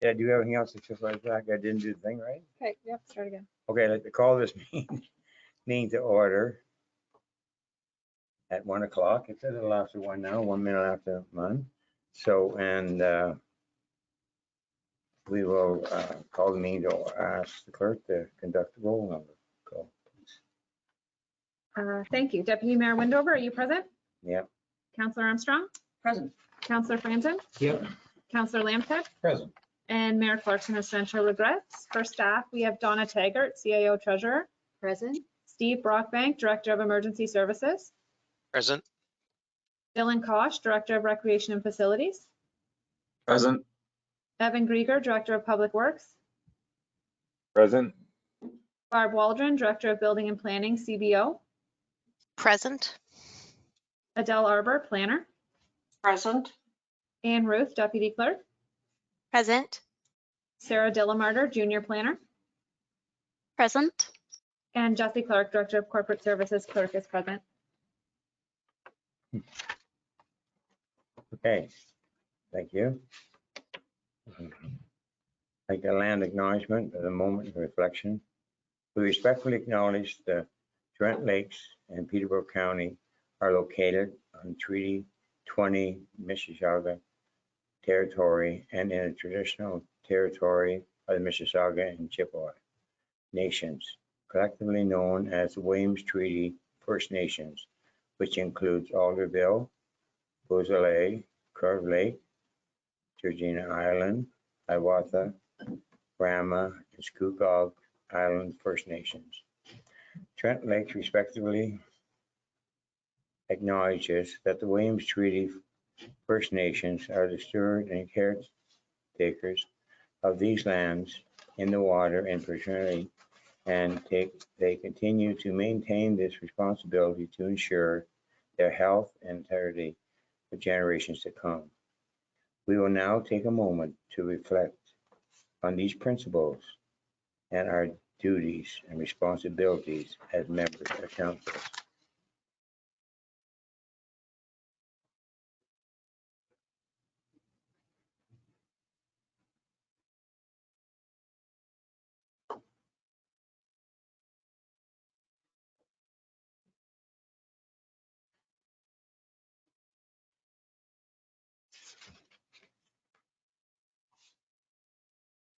Did I do everything else except for the fact I didn't do the thing right? Okay, yep, start again. Okay, I'd like to call this meeting to order at 1 o'clock. It's a little after 1 now, 1 minute after 1. So, and we will call the meeting to ask the clerk to conduct the roll number. Call, please. Thank you. Deputy Mayor Windover, are you present? Yep. Councillor Armstrong? Present. Councillor Franzen? Yep. Councillor Lamprecht? Present. And Mayor Clarkson has essential regrets. For staff, we have Donna Taggart, CAO Treasurer. Present. Steve Brockbank, Director of Emergency Services. Present. Dylan Kosh, Director of Recreation and Facilities. Present. Evan Grieger, Director of Public Works. Present. Barb Waldron, Director of Building and Planning, CBO. Present. Adele Arbor, Planner. Present. Ann Ruth, Deputy Clerk. Present. Sarah Dillamarter, Junior Planner. Present. And Jesse Clark, Director of Corporate Services, Clerk is present. Okay, thank you. Like a land acknowledgement of the moment of reflection. We respectfully acknowledge the Trent Lakes and Peterborough County are located on Treaty 20 Mississauga territory and in the traditional territory of the Mississauga and Chippewa nations, collectively known as the Williams Treaty First Nations, which includes Alderville, Beausoleil, Curve Lake, Georgina Island, Hiawatha, Brahma, and Scugog Island First Nations. Trent Lakes respectively acknowledges that the Williams Treaty First Nations are the steward and caretakers of these lands in the water and perpetuity, and they continue to maintain this responsibility to ensure their health and integrity for generations to come. We will now take a moment to reflect on these principles and our duties and responsibilities as members of council.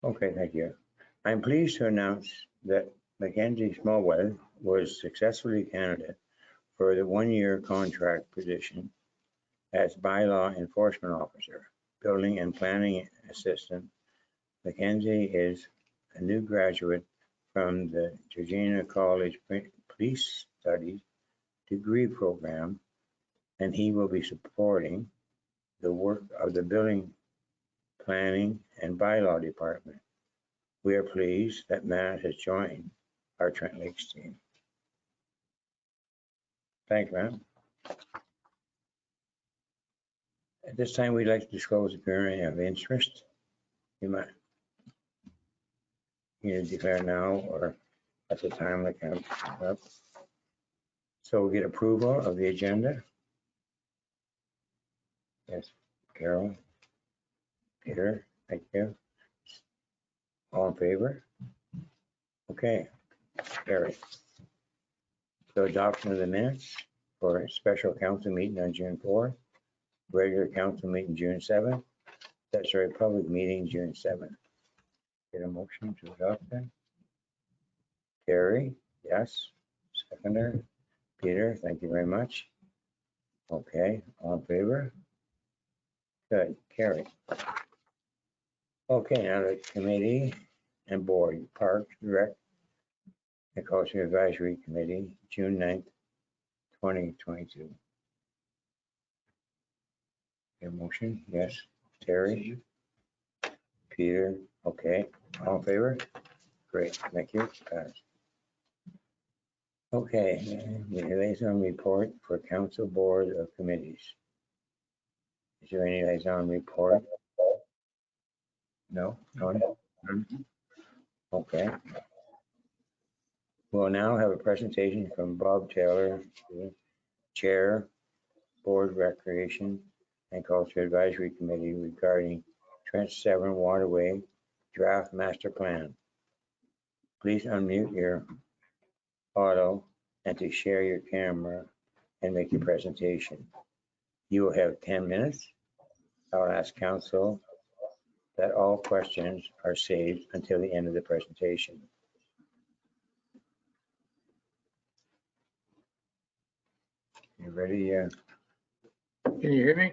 Okay, thank you. I'm pleased to announce that Mackenzie Smallwood was successfully candidate for the one-year contract position as bylaw enforcement officer, building and planning assistant. Mackenzie is a new graduate from the Georgina College Police Studies degree program, and he will be supporting the work of the building, planning, and bylaw department. We are pleased that Matt has joined our Trent Lakes team. Thanks, Matt. At this time, we'd like to disclose the area of interest. You might either declare now or at the time that comes up. So we'll get approval of the agenda. Yes, Carol, Peter, thank you. All in favor? Okay, carry. So adoption of the minutes for a special council meeting on June 4th, regular council meeting June 7th, statutory public meeting June 7th. Get a motion to adopt that? Carrie, yes. Seconder, Peter, thank you very much. Okay, all in favor? Good, carry. Okay, now the committee and board, Park, Rec, and Culture Advisory Committee, June 9th, 2022. Your motion, yes. Terry? Peter, okay, all in favor? Great, thank you. Passed. Okay, the liaison report for council board of committees. Is there any liaison report? No, none? Okay. We'll now have a presentation from Bob Taylor, Chair, Board Recreation and Culture Advisory Committee regarding Trent Severn Waterway draft master plan. Please unmute your audio and to share your camera and make your presentation. You will have 10 minutes. I'll ask council that all questions are saved until the end of the presentation. You ready? Can you hear me?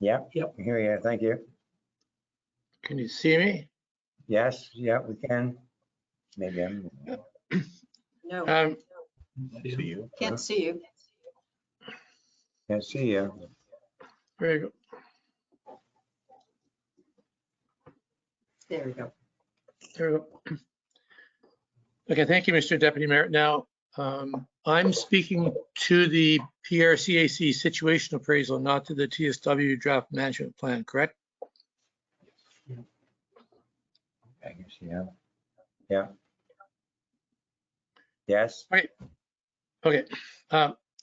Yeah. Yep. Here you are. Thank you. Can you see me? Yes. Yeah, we can. Maybe I'm. No, See you. can't see you. Can't see you. There you go. There we go. There we go. Okay, thank you, Mr. Deputy Mayor. Now, I'm speaking to the PRCAC situation appraisal, not to the TSW draft management plan, correct? I guess, yeah. Yeah. Yes. Okay.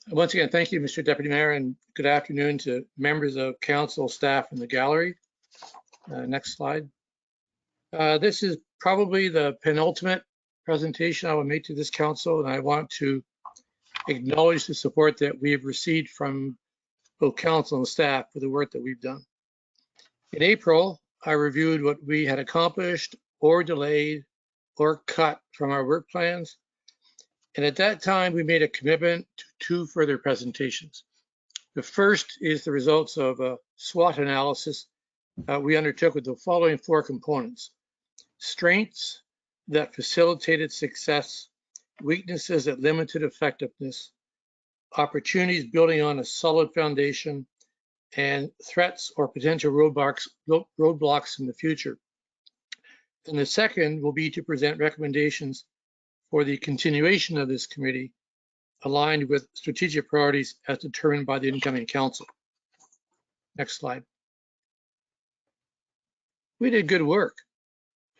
Once again, thank you, Mr. Deputy Mayor, and good afternoon to members of council, staff, in the gallery. Next slide. This is probably the penultimate presentation I will make to this council, and I want to acknowledge the support that we have received from both council and staff for the work that we've done. In April, I reviewed what we had accomplished or delayed or cut from our work plans. And at that time, we made a commitment to 2 further presentations. The first is the results of a SWOT analysis we undertook with the following 4 components: strengths that facilitated success, weaknesses that limited effectiveness, opportunities building on a solid foundation, and threats or potential roadblocks in the future. And the second will be to present recommendations for the continuation of this committee aligned with strategic priorities as determined by the incoming council. Next slide. We did good work,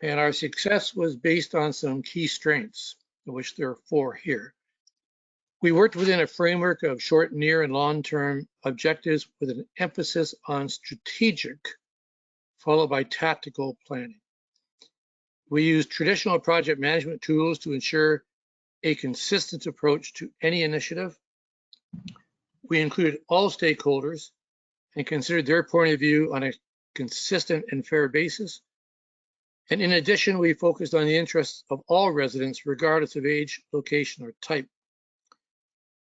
and our success was based on some key strengths, of which there are 4 here. We worked within a framework of short, near, and long-term objectives with an emphasis on strategic, followed by tactical planning. We used traditional project management tools to ensure a consistent approach to any initiative. We included all stakeholders and considered their point of view on a consistent and fair basis. And in addition, we focused on the interests of all residents, regardless of age, location, or type.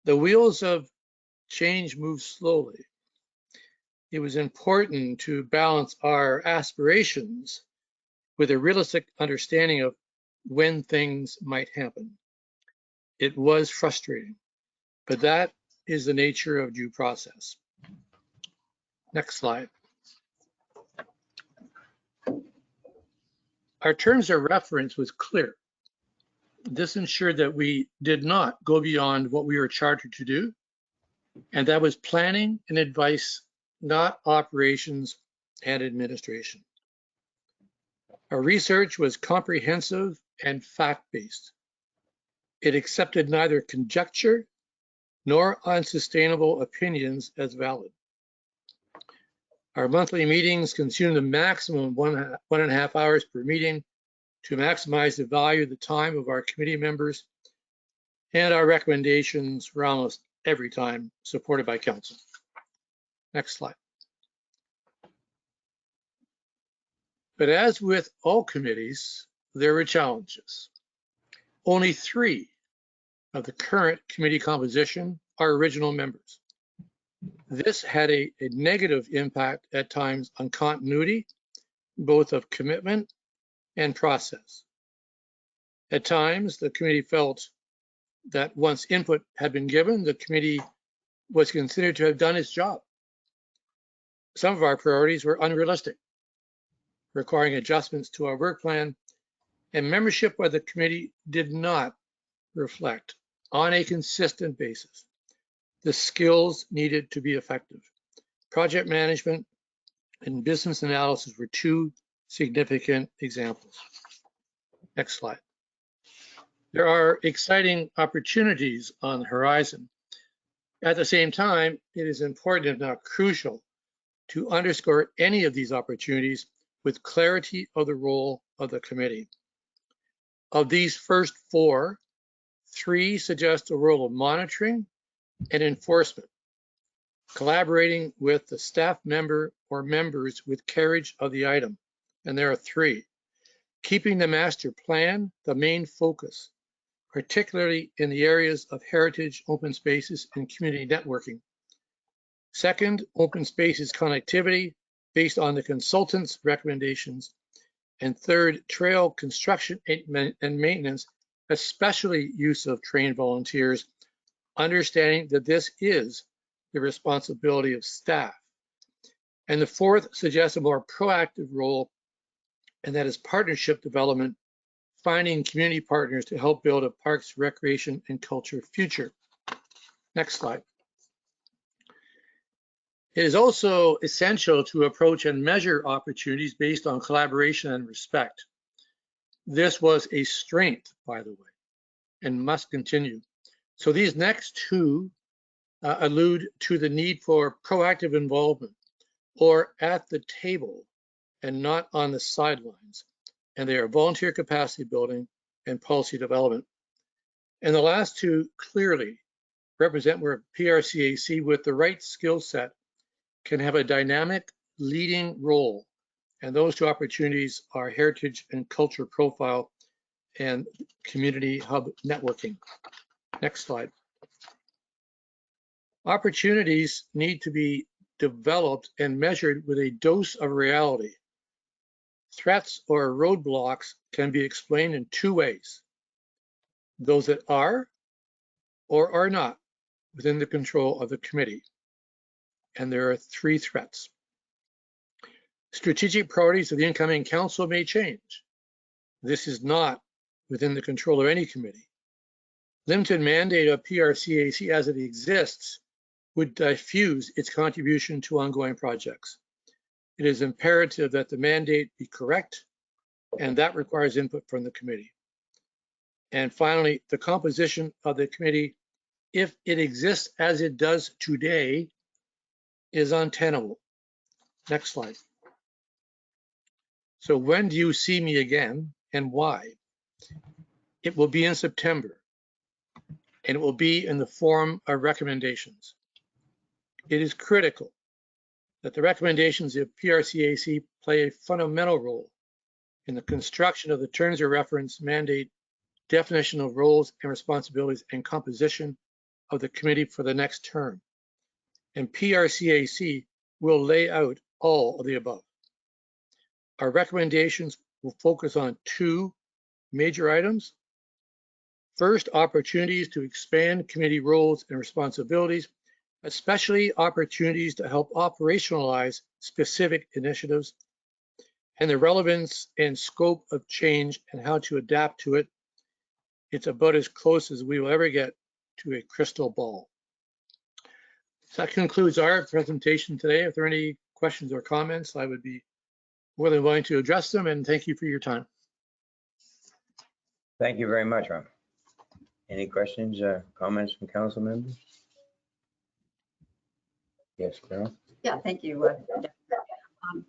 The wheels of change move slowly. It was important to balance our aspirations with a realistic understanding of when things might happen. It was frustrating, but that is the nature of due process. Next slide. Our terms of reference was clear. This ensured that we did not go beyond what we were chartered to do, and that was planning and advice, not operations and administration. Our research was comprehensive and fact-based. It accepted neither conjecture nor unsustainable opinions as valid. Our monthly meetings consumed the maximum of 1.5 hours per meeting to maximize the value of the time of our committee members, and our recommendations were almost every time supported by council. Next slide. But as with all committees, there were challenges. Only 3 of the current committee composition are original members. This had a negative impact at times on continuity, both of commitment and process. At times, the committee felt that once input had been given, the committee was considered to have done its job. Some of our priorities were unrealistic, requiring adjustments to our work plan, and membership by the committee did not reflect on a consistent basis the skills needed to be effective. Project management and business analysis were 2 significant examples. Next slide. There are exciting opportunities on the horizon. At the same time, it is important, if not crucial, to underscore any of these opportunities with clarity of the role of the committee. Of these first 4, 3 suggest a role of monitoring and enforcement, collaborating with the staff member or members with carriage of the item. And there are 3. Keeping the master plan the main focus, particularly in the areas of heritage, open spaces, and community networking. Second, open spaces connectivity based on the consultant's recommendations. And third, trail construction and maintenance, especially use of trained volunteers, understanding that this is the responsibility of staff. And the fourth suggests a more proactive role, and that is partnership development, finding community partners to help build a parks, recreation, and culture future. Next slide. It is also essential to approach and measure opportunities based on collaboration and respect. This was a strength, by the way, and must continue. So these next 2 allude to the need for proactive involvement, or at the table and not on the sidelines. And they are volunteer capacity building and policy development. And the last 2 clearly represent where PRCAC with the right skill set can have a dynamic leading role. And those 2 opportunities are heritage and culture profile and community hub networking. Next slide. Opportunities need to be developed and measured with a dose of reality. Threats or roadblocks can be explained in 2 ways. Those that are or are not within the control of the committee. And there are 3 threats. Strategic priorities of the incoming council may change. This is not within the control of any committee. Limited mandate of PRCAC as it exists would diffuse its contribution to ongoing projects. It is imperative that the mandate be correct, and that requires input from the committee. And finally, the composition of the committee, if it exists as it does today, is untenable. Next slide. So when do you see me again and why? It will be in September, and it will be in the form of recommendations. It is critical that the recommendations of PRCAC play a fundamental role in the construction of the terms of reference, mandate, definition of roles and responsibilities, and composition of the committee for the next term. And PRCAC will lay out all of the above. Our recommendations will focus on 2 major items. First, opportunities to expand committee roles and responsibilities, especially opportunities to help operationalize specific initiatives, and the relevance and scope of change and how to adapt to it. It's about as close as we will ever get to a crystal ball. So that concludes our presentation today. If there are any questions or comments, I would be more than willing to address them, and thank you for your time. Thank you very much, Ron. Any questions, comments from council members? Yes, Carol? Yeah, thank you.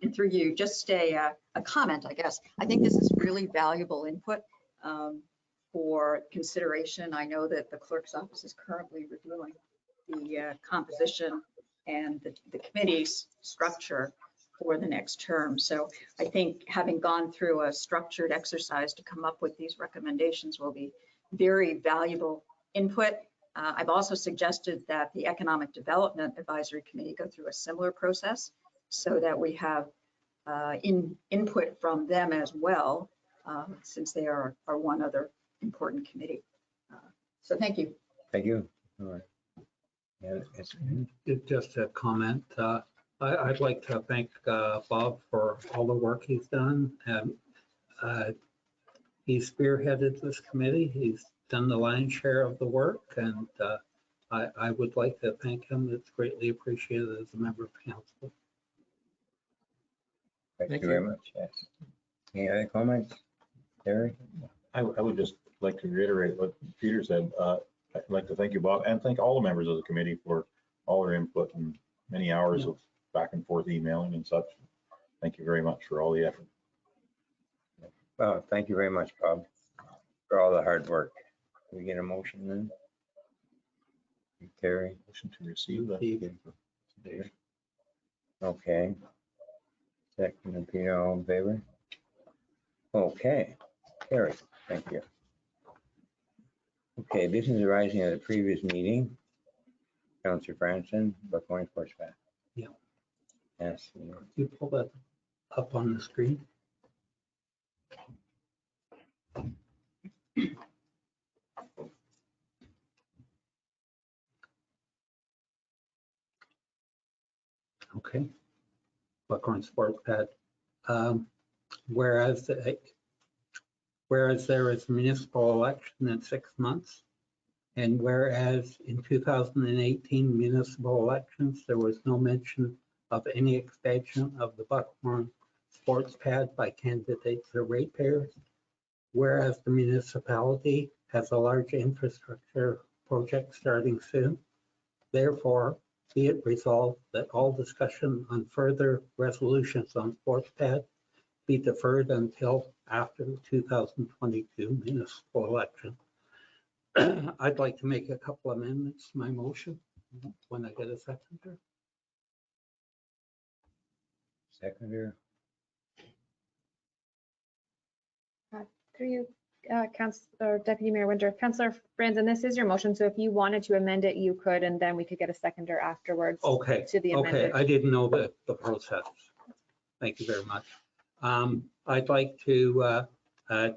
And through you, just a comment, I guess. I think this is really valuable input for consideration. I know that the clerk's office is currently reviewing the composition and the committee's structure for the next term. So I think having gone through a structured exercise to come up with these recommendations will be very valuable input. I've also suggested that the Economic Development Advisory Committee go through a similar process so that we have input from them as well, since they are one other important committee. So thank you. Thank you. All right. Yeah, Just a comment. I'd like to thank Bob for all the work he's done. And he spearheaded this committee. He's done the lion's share of the work, and I would like to thank him. It's greatly appreciated as a member of council. Thank you very much. Yes. Any other comments? Terry? I would just like to reiterate what Peter said. I'd like to thank you, Bob, and thank all the members of the committee for all their input and many hours of back and forth emailing and such. Thank you very much for all the effort. Well, thank you very much, Bob, for all the hard work. Can we get a motion then? Terry, Motion to receive that. Receive. okay. Second, and Peter, all in favor? Okay, Terry, thank you. Okay, business arising at a previous meeting. Councillor Franson, Buckline Sports Path. Yeah. Yes. You pull that up on the screen. Okay. Buckhorn Sports Pad. Whereas there is a municipal election in 6 months, and whereas in 2018 municipal elections, there was no mention of any expansion of the Buckhorn Sports Pad by candidates or ratepayers, whereas the municipality has a large infrastructure project starting soon, therefore, be it resolved that all discussion on further resolutions on sports pad be deferred until after the 2022 municipal election. I'd like to make a couple amendments to my motion when I get a seconder. Seconder, Through you, Councilor Deputy Mayor Winter. Councilor Franzen, this is your motion, so if you wanted to amend it, you could, and then we could get a seconder afterwards. Okay, To the okay, amended. I didn't know the process. Thank you very much. I'd like to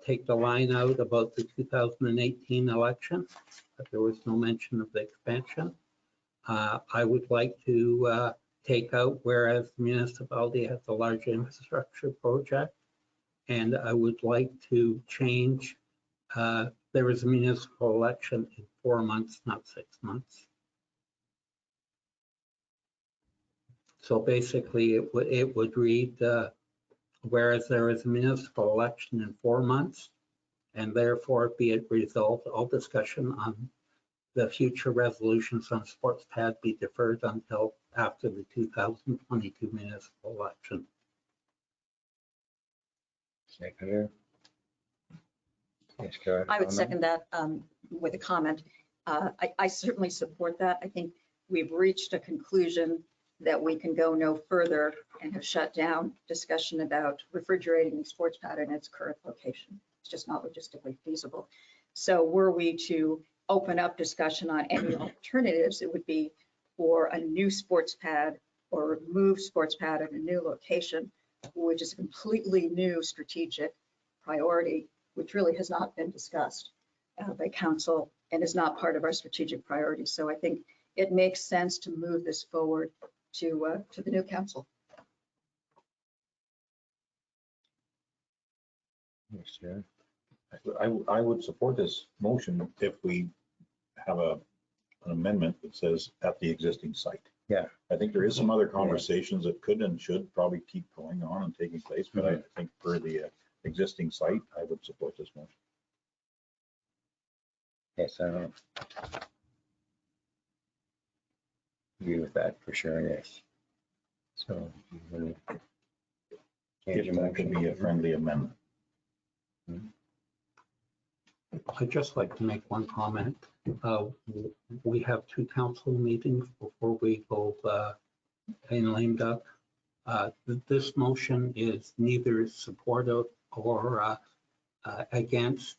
take the line out about the 2018 election, but there was no mention of the expansion. I would like to take out whereas the municipality has a large infrastructure project, and I would like to change, there is a municipal election in 4 months, not 6 months. So basically, it would read, whereas there is a municipal election in 4 months, and therefore be it resolved, all discussion on the future resolutions on sports pad be deferred until after the 2022 municipal election. seconder. Yes, go ahead. I would second that with a comment. I certainly support that. I think we've reached a conclusion that we can go no further and have shut down discussion about refrigerating the sports pad in its current location. It's just not logistically feasible. So were we to open up discussion on any alternatives, it would be for a new sports pad or move sports pad at a new location, which is a completely new strategic priority, which really has not been discussed by council and is not part of our strategic priorities. So I think it makes sense to move this forward to the new council. Yes, sir. I would support this motion if we have an amendment that says at the existing site. Yeah. I think there is some other conversations that could and should probably keep going on and taking place, but I think for the existing site, I would support this motion. Yes, I don't agree with that for sure, yes. So, you wanna change If your that could be a motion? friendly amendment. I'd just like to make one comment. We have 2 council meetings before we go in lame duck. This motion is neither supportive or against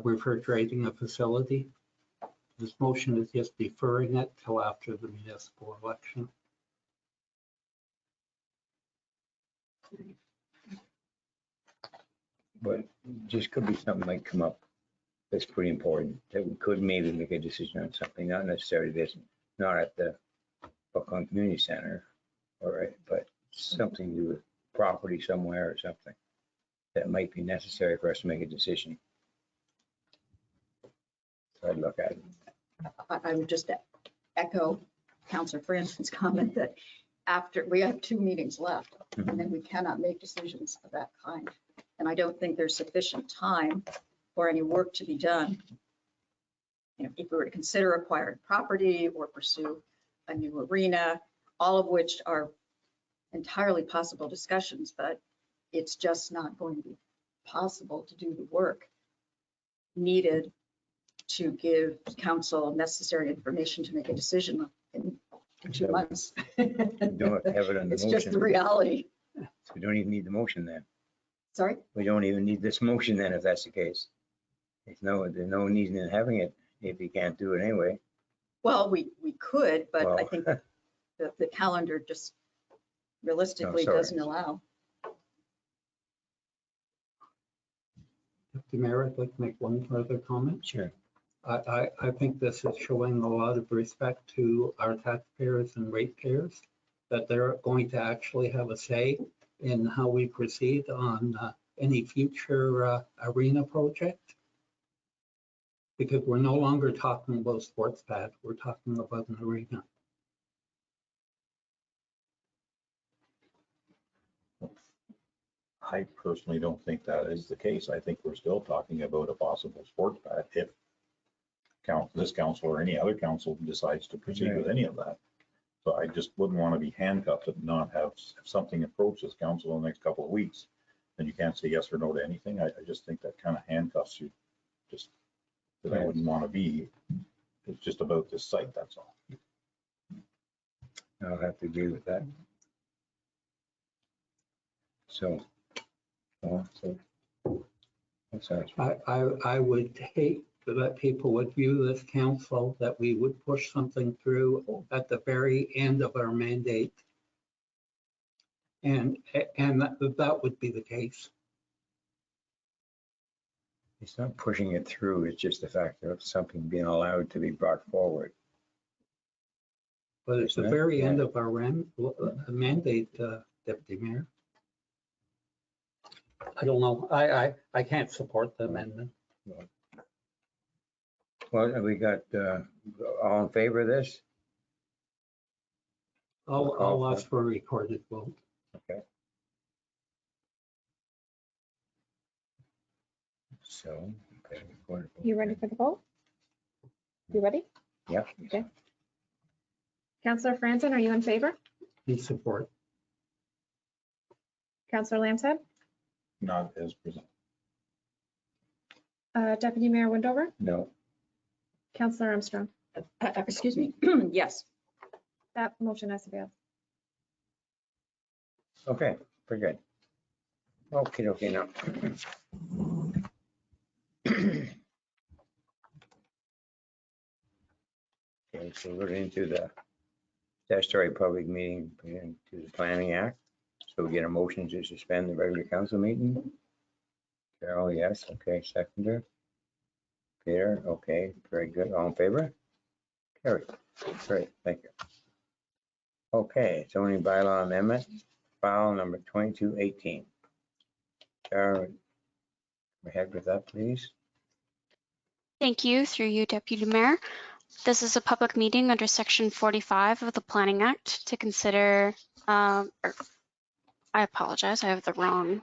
refrigerating a facility. This motion is just deferring it till after the municipal election. But just could be something might come up that's pretty important, that we could maybe make a decision on something, not necessarily this, not at the Buckhorn Community Center, all right, but something to do with property somewhere or something that might be necessary for us to make a decision. So I'd look at it. I would just echo Councillor Francis' comment that after, we have 2 meetings left, and then we cannot make decisions of that kind. And I don't think there's sufficient time for any work to be done. You know, if we were to consider acquiring property or pursue a new arena, all of which are entirely possible discussions, but it's just not going to be possible to do the work needed to give council necessary information to make a decision in 2 months. Don't have it on the It's just the motion. reality. So we don't even need the motion then. Sorry? We don't even need this motion then, if that's the case. There's no need in having it if you can't do it anyway. Well, we could, but I Well, think that the calendar just realistically sorry. doesn't allow. Deputy Mayor, I'd like to make one further comment. Sure. I think this is showing a lot of respect to our taxpayers and ratepayers, that they're going to actually have a say in how we proceed on any future arena project. Because we're no longer talking about sports pad, we're talking about an arena. I personally don't think that is the case. I think we're still talking about a possible sports pad if this council or any other council decides to proceed with any of that. So I just wouldn't want to be handcuffed and not have something approach this council in the next couple of weeks. And you can't say yes or no to anything. I just think that kind of handcuffs you, just that I wouldn't want to be. It's just about this site, that's all. I'll have to agree with that. So, that's all right. I would hate that people would view this council, that we would push something through at the very end of our mandate. And that would be the case. It's not pushing it through, it's just the fact of something being allowed to be brought forward. But it's the Isn't it? very end Yeah. of our mandate, Deputy Mayor. I don't know. I can't support the amendment. Well, we got, all in favor of this? I'll ask for a recorded vote. Okay. So, okay. wonderful. You ready for the vote? You ready? Yep. Okay. Councillor Franzen, are you in favor? In support. Councillor Lambshead? Not as presented. Deputy Mayor Windover? No, Councillor Armstrong? Excuse me, yes. That motion has failed. okay, very good. Okay, now. Okay, so we're into the statutory public meeting to the Planning Act. So we get a motion to suspend the regular council meeting. Carol, yes, okay, seconder. Peter, okay, very good, all in favor? Carrie, great, thank you. Okay, zoning bylaw amendment, file number 2218. Carol, go ahead with that, please. Thank you, through you, Deputy Mayor. This is a public meeting under Section 45 of the Planning Act to consider, I apologize, I have the wrong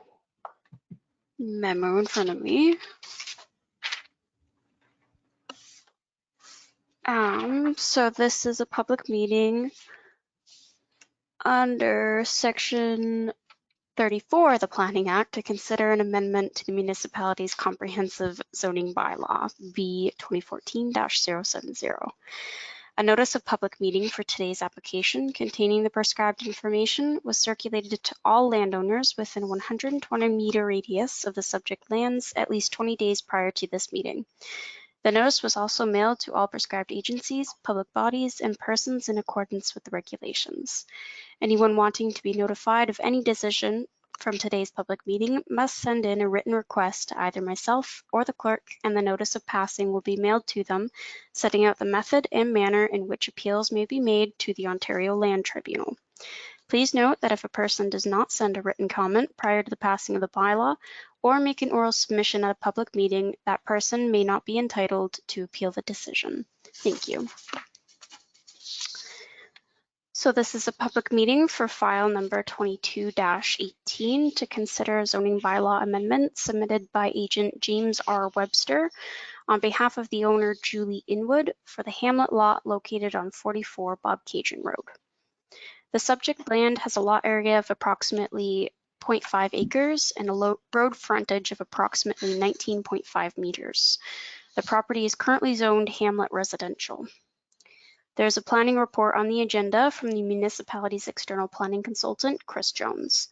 memo in front of me. So this is a public meeting under Section 34 of the Planning Act to consider an amendment to the municipality's comprehensive zoning bylaw, V 2014-070. A notice of public meeting for today's application containing the prescribed information was circulated to all landowners within 120-meter radius of the subject lands at least 20 days prior to this meeting. The notice was also mailed to all prescribed agencies, public bodies, and persons in accordance with the regulations. Anyone wanting to be notified of any decision from today's public meeting must send in a written request to either myself or the clerk, and the notice of passing will be mailed to them, setting out the method and manner in which appeals may be made to the Ontario Land Tribunal. Please note that if a person does not send a written comment prior to the passing of the bylaw or make an oral submission at a public meeting, that person may not be entitled to appeal the decision. Thank you. So this is a public meeting for file number 22-18 to consider a zoning bylaw amendment submitted by agent James R. Webster on behalf of the owner Julie Inwood for the Hamlet lot located on 44 Bob Cajun Road. The subject land has a lot area of approximately 0.5 acres and a road frontage of approximately 19.5 meters. The property is currently zoned hamlet residential. There's a planning report on the agenda from the municipality's external planning consultant, Chris Jones.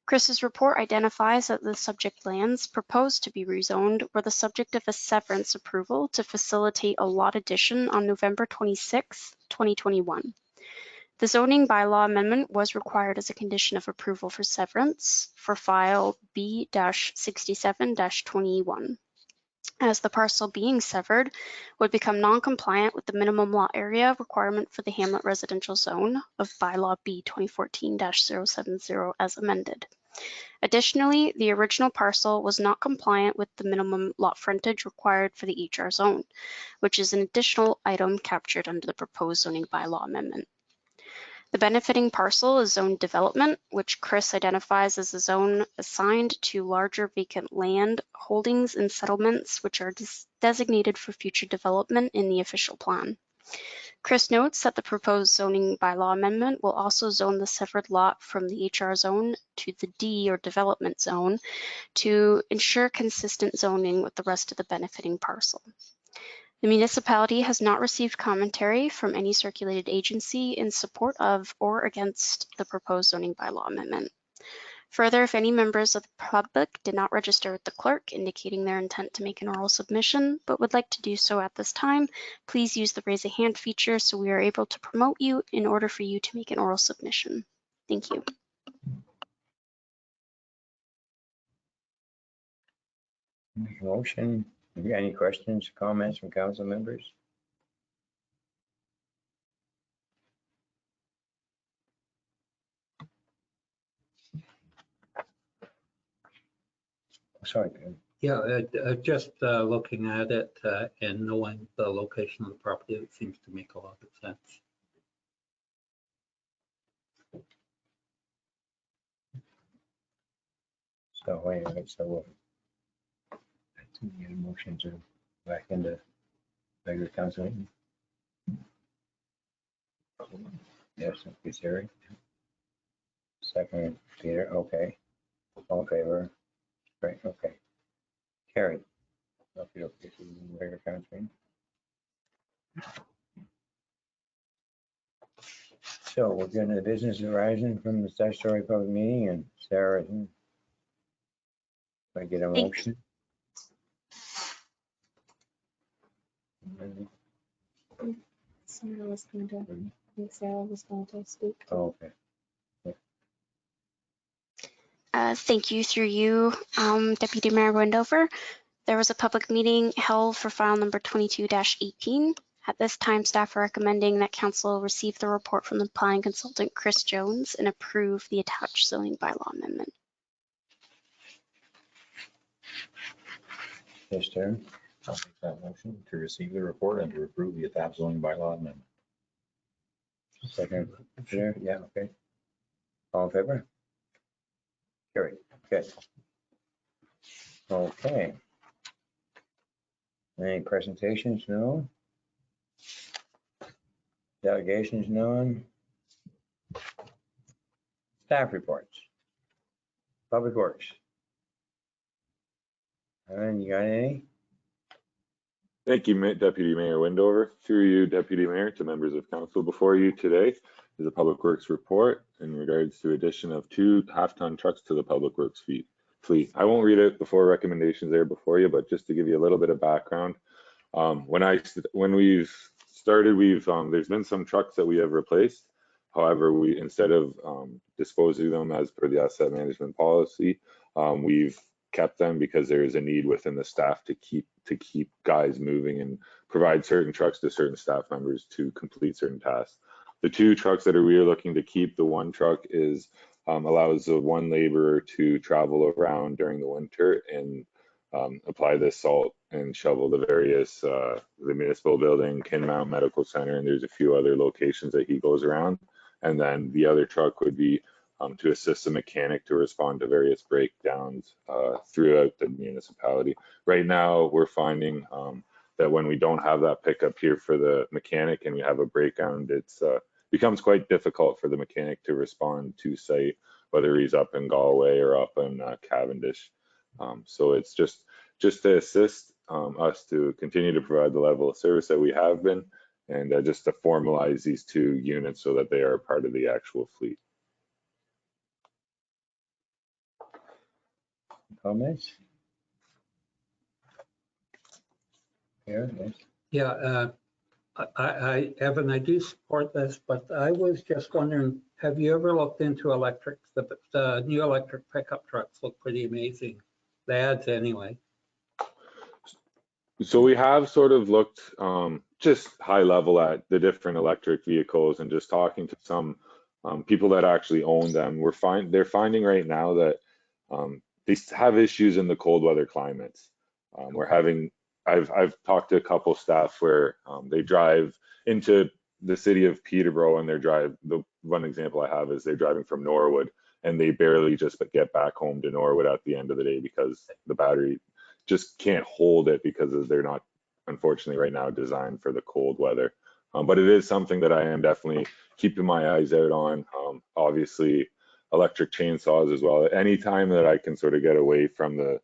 Chris's report identifies that the subject lands proposed to be rezoned were the subject of a severance approval to facilitate a lot addition on November 26, 2021. The zoning bylaw amendment was required as a condition of approval for severance for file B-67-21, as the parcel being severed would become non-compliant with the minimum lot area requirement for the hamlet residential zone of bylaw B 2014-070 as amended. Additionally, the original parcel was not compliant with the minimum lot frontage required for the HR zone, which is an additional item captured under the proposed zoning bylaw amendment. The benefiting parcel is zoned development, which Chris identifies as a zone assigned to larger vacant land holdings and settlements which are designated for future development in the official plan. Chris notes that the proposed zoning bylaw amendment will also zone the severed lot from the HR zone to the D or development zone to ensure consistent zoning with the rest of the benefiting parcel. The municipality has not received commentary from any circulated agency in support of or against the proposed zoning bylaw amendment. Further, if any members of the public did not register with the clerk indicating their intent to make an oral submission but would like to do so at this time, please use the raise a hand feature so we are able to promote you in order for you to make an oral submission. Thank you. Make a motion. Have you got any questions, comments from council members? Sorry, Ken. Yeah, just looking at it and knowing the location of the property, it seems to make a lot of sense. So wait, so we'll get a motion to back into regular council meeting. Yes, it's Eric. Second, Peter, okay. All in favor? Right, okay. Carried. Okay, regular council meeting. So we're getting the business arising from the statutory public meeting, and Sarah, if I get a motion. Sarah was going to, I think Sarah was going to speak. Oh, okay. Thank you through you, Deputy Mayor Wendover. There was a public meeting held for file number 22-18. At this time, staff are recommending that council receive the report from the planning consultant, Chris Jones, and approve the attached zoning bylaw amendment. Yes, Terry. I'll make that motion to receive the report and to approve the attached zoning bylaw amendment. Second, Peter, yeah, okay. All in favor? Carried, okay. Okay. Any presentations? No. Delegations? None. Staff reports. Public Works. And you got any? Thank you, Deputy Mayor Wendover. Through you, Deputy Mayor, to members of council, before you today is a Public Works report in regards to addition of 2 half-ton trucks to the Public Works fleet. I won't read it before recommendations there before you, but just to give you a little bit of background. When we've started, there's been some trucks that we have replaced. However, we, instead of disposing them as per the asset management policy, we've kept them because there is a need within the staff to keep guys moving and provide certain trucks to certain staff members to complete certain tasks. The 2 trucks that we are looking to keep, the 1 truck is allows the 1 laborer to travel around during the winter and apply the salt and shovel the various the municipal building, Kinmount Medical Center, and there's a few other locations that he goes around. And then the other truck would be to assist the mechanic to respond to various breakdowns throughout the municipality. Right now, we're finding that when we don't have that pickup here for the mechanic and we have a breakdown, it's becomes quite difficult for the mechanic to respond to site whether he's up in Galway or up in Cavendish. So it's just to assist us to continue to provide the level of service that we have been, and just to formalize these 2 units so that they are part of the actual fleet. Comments? Here, yes. Yeah, Evan, I do support this, but I was just wondering, have you ever looked into electrics? The new electric pickup trucks look pretty amazing. The ads anyway. So we have sort of looked just high level at the different electric vehicles and just talking to some people that actually own them. They're finding right now that they have issues in the cold weather climates. I've talked to a couple staff where they drive into the city of Peterborough, and the one example I have is they're driving from Norwood, and they barely just get back home to Norwood at the end of the day because the battery just can't hold it, because they're not, unfortunately right now, designed for the cold weather. But it is something that I am definitely keeping my eyes out on. Obviously electric chainsaws as well. Anytime that I can sort of get away from the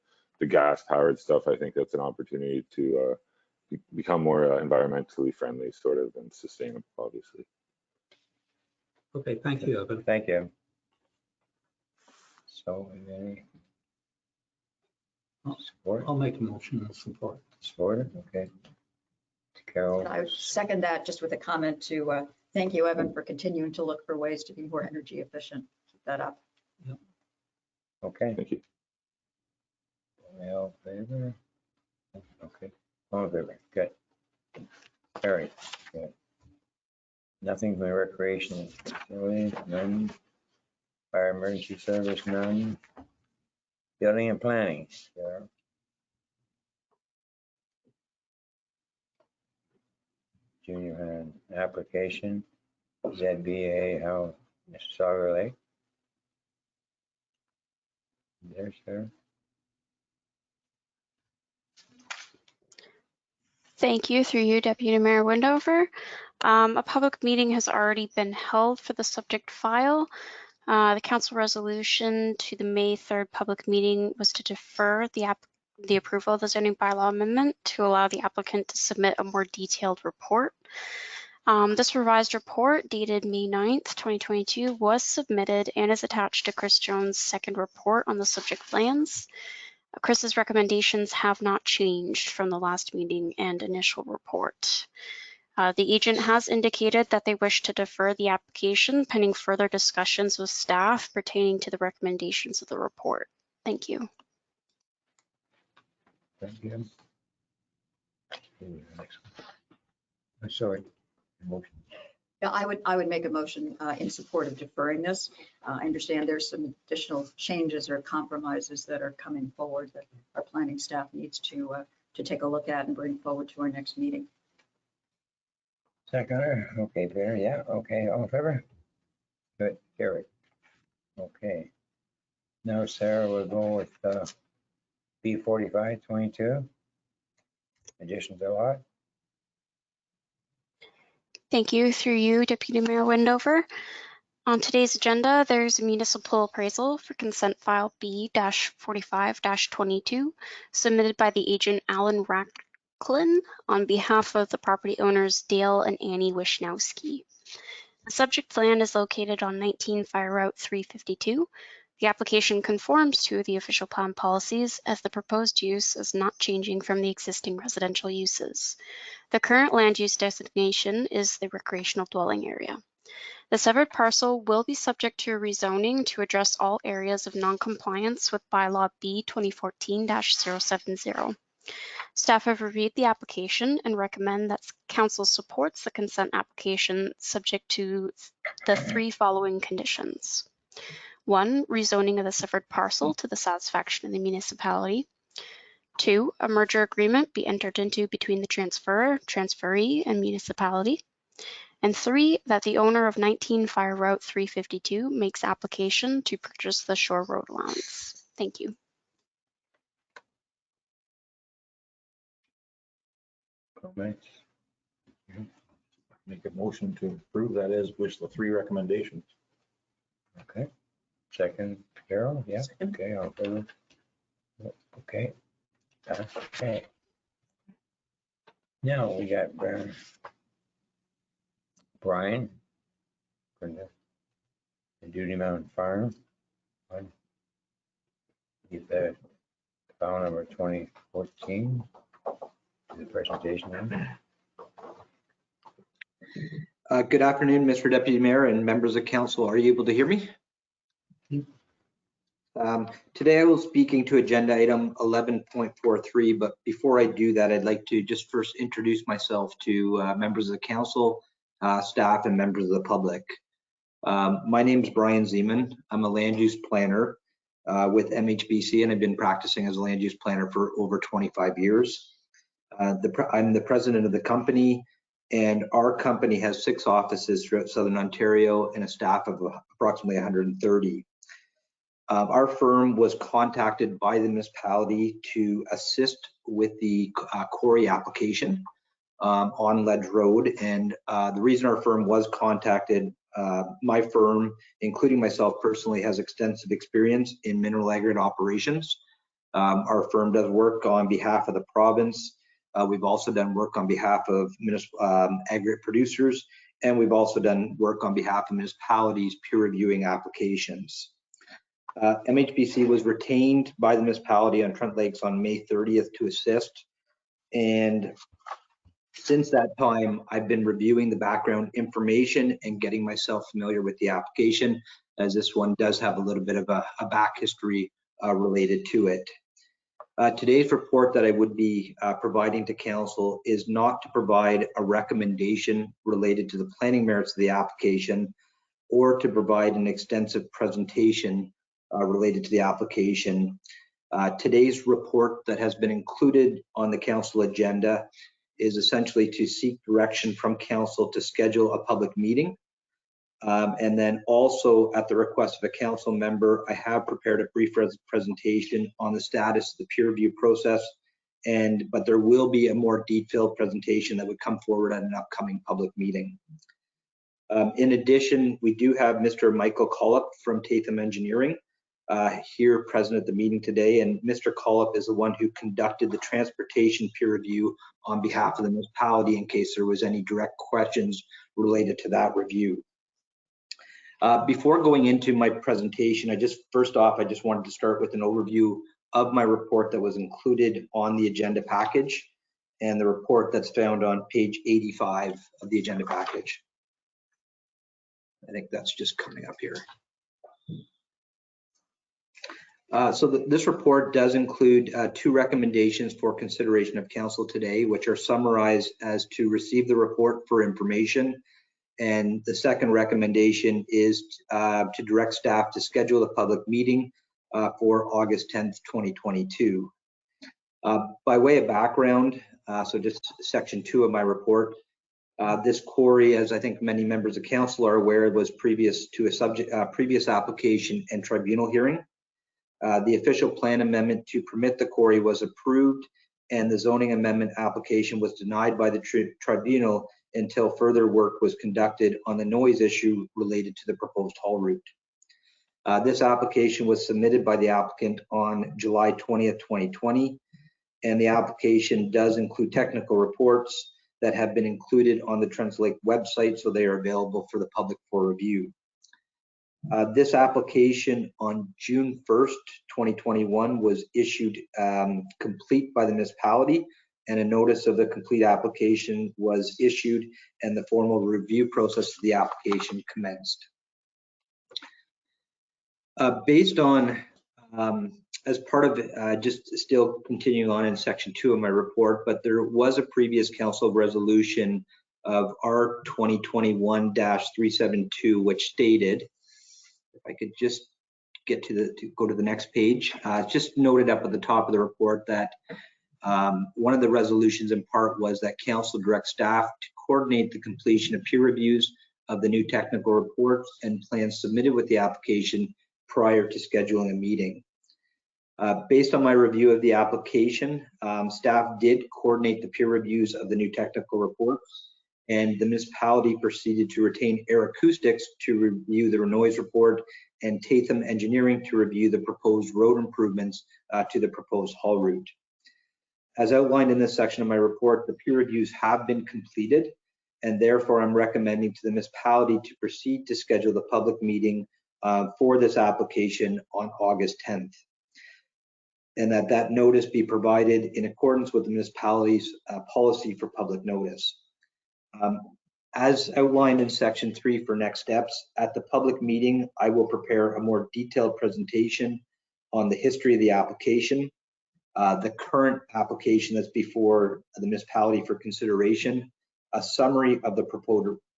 gas powered stuff, I think that's an opportunity to become more environmentally friendly sort of, and sustainable, obviously. Okay, thank you, Evan. Thank you. So, any support? I'll make a motion in support. Support it, okay. Carol, And I would second that, just with a comment to thank you, Evan, for continuing to look for ways to be more energy efficient. Keep that up. okay. Thank you. All in favor? Okay, all in favor, good. Carried, good. Nothing from the recreation facility, none. Fire emergency service, none. Building and planning, Sarah. Junior high application, ZBA, how, Mississauga Lake. There, Sarah. Thank you. Through you, Deputy Mayor Windover. A public meeting has already been held for the subject file. The council resolution to the May 3rd public meeting was to defer the approval of the zoning bylaw amendment to allow the applicant to submit a more detailed report. This revised report dated May 9th, 2022 was submitted and is attached to Chris Jones' second report on the subject plans. Chris's recommendations have not changed from the last meeting and initial report. The agent has indicated that they wish to defer the application pending further discussions with staff pertaining to the recommendations of the report. Thank you. Thank you. Sorry. Motion. Yeah, I would make a motion in support of deferring this. I understand there's some additional changes or compromises that are coming forward that our planning staff needs to take a look at and bring forward to our next meeting. Seconder, okay, Barry, yeah, okay, all in favor? Good, carried. Okay. Now Sarah will go with B4522. Additions a lot. Thank you. Through you, Deputy Mayor Windover. On today's agenda, there's a municipal appraisal for consent file B-45-22 submitted by the agent Alan Racklin on behalf of the property owners Dale and Annie Wisnowski. The subject land is located on 19 Fire Route 352. The application conforms to the official plan policies as the proposed use is not changing from the existing residential uses. The current land use designation is the recreational dwelling area. The severed parcel will be subject to a rezoning to address all areas of non-compliance with bylaw B 2014-070. Staff have reviewed the application and recommend that council supports the consent application subject to the 3 following conditions. 1, rezoning of the severed parcel to the satisfaction of the municipality. 2, a merger agreement be entered into between the transferor, transferee, and municipality. And 3, that the owner of 19 Fire Route 352 makes application to purchase the shore road allowance. Thank you. Comments? Make a motion to approve that as with the 3 recommendations. Okay. Second, Carol, yeah, okay, all in favor. Okay, okay. Now we got Brian for the Duty Mountain Farm. Get the file number 2014. The presentation. Good afternoon, Mr. Deputy Mayor and members of council. Are you able to hear me? Today I will be speaking to agenda item 11.43, but before I do that, I'd like to just first introduce myself to members of the council, staff, and members of the public. My name is Brian Zeman. I'm a land use planner with MHBC, and I've been practicing as a land use planner for over 25 years. I'm the president of the company, and our company has 6 offices throughout Southern Ontario and a staff of approximately 130. Our firm was contacted by the municipality to assist with the quarry application on Ledge Road. And the reason our firm was contacted, my firm, including myself personally, has extensive experience in mineral aggregate operations. Our firm does work on behalf of the province. We've also done work on behalf of aggregate producers, and we've also done work on behalf of municipalities peer reviewing applications. MHBC was retained by the municipality on Trent Lakes on May 30th to assist. And since that time, I've been reviewing the background information and getting myself familiar with the application, as this one does have a little bit of a back history related to it. Today's report that I would be providing to council is not to provide a recommendation related to the planning merits of the application or to provide an extensive presentation related to the application. Today's report that has been included on the council agenda is essentially to seek direction from council to schedule a public meeting. And then also at the request of a council member, I have prepared a brief presentation on the status of the peer review process, but there will be a more detailed presentation that would come forward at an upcoming public meeting. In addition, we do have Mr. Michael Collop from Tatham Engineering here present at the meeting today, and Mr. Collop is the one who conducted the transportation peer review on behalf of the municipality in case there was any direct questions related to that review. Before going into my presentation, first off, I just wanted to start with an overview of my report that was included on the agenda package and the report that's found on page 85 of the agenda package. I think that's just coming up here. This report does include 2 recommendations for consideration of council today, which are summarized as to receive the report for information. And the second recommendation is to direct staff to schedule a public meeting for August 10th, 2022. By way of background, so just section 2 of my report, this quarry, as I think many members of council are aware, was previous to a previous application and tribunal hearing. The official plan amendment to permit the quarry was approved, and the zoning amendment application was denied by the tribunal until further work was conducted on the noise issue related to the proposed haul route. This application was submitted by the applicant on July 20th, 2020, and the application does include technical reports that have been included on the Trent Lake website, so they are available for the public for review. This application on June 1st, 2021 was issued complete by the municipality, and a notice of the complete application was issued and the formal review process of the application commenced. Based on, as part of just still continuing on in section 2 of my report, but there was a previous council resolution of R 2021-372, which stated, if I could just get to go to the next page, just noted up at the top of the report that one of the resolutions in part was that council direct staff to coordinate the completion of peer reviews of the new technical reports and plans submitted with the application prior to scheduling a meeting. Based on my review of the application, staff did coordinate the peer reviews of the new technical reports, and the municipality proceeded to retain Air Acoustics to review the noise report and Tatham Engineering to review the proposed road improvements to the proposed haul route. As outlined in this section of my report, the peer reviews have been completed, and therefore I'm recommending to the municipality to proceed to schedule the public meeting for this application on August 10th, and that notice be provided in accordance with the municipality's policy for public notice. As outlined in section 3 for next steps, at the public meeting, I will prepare a more detailed presentation on the history of the application, the current application that's before the municipality for consideration, a summary of the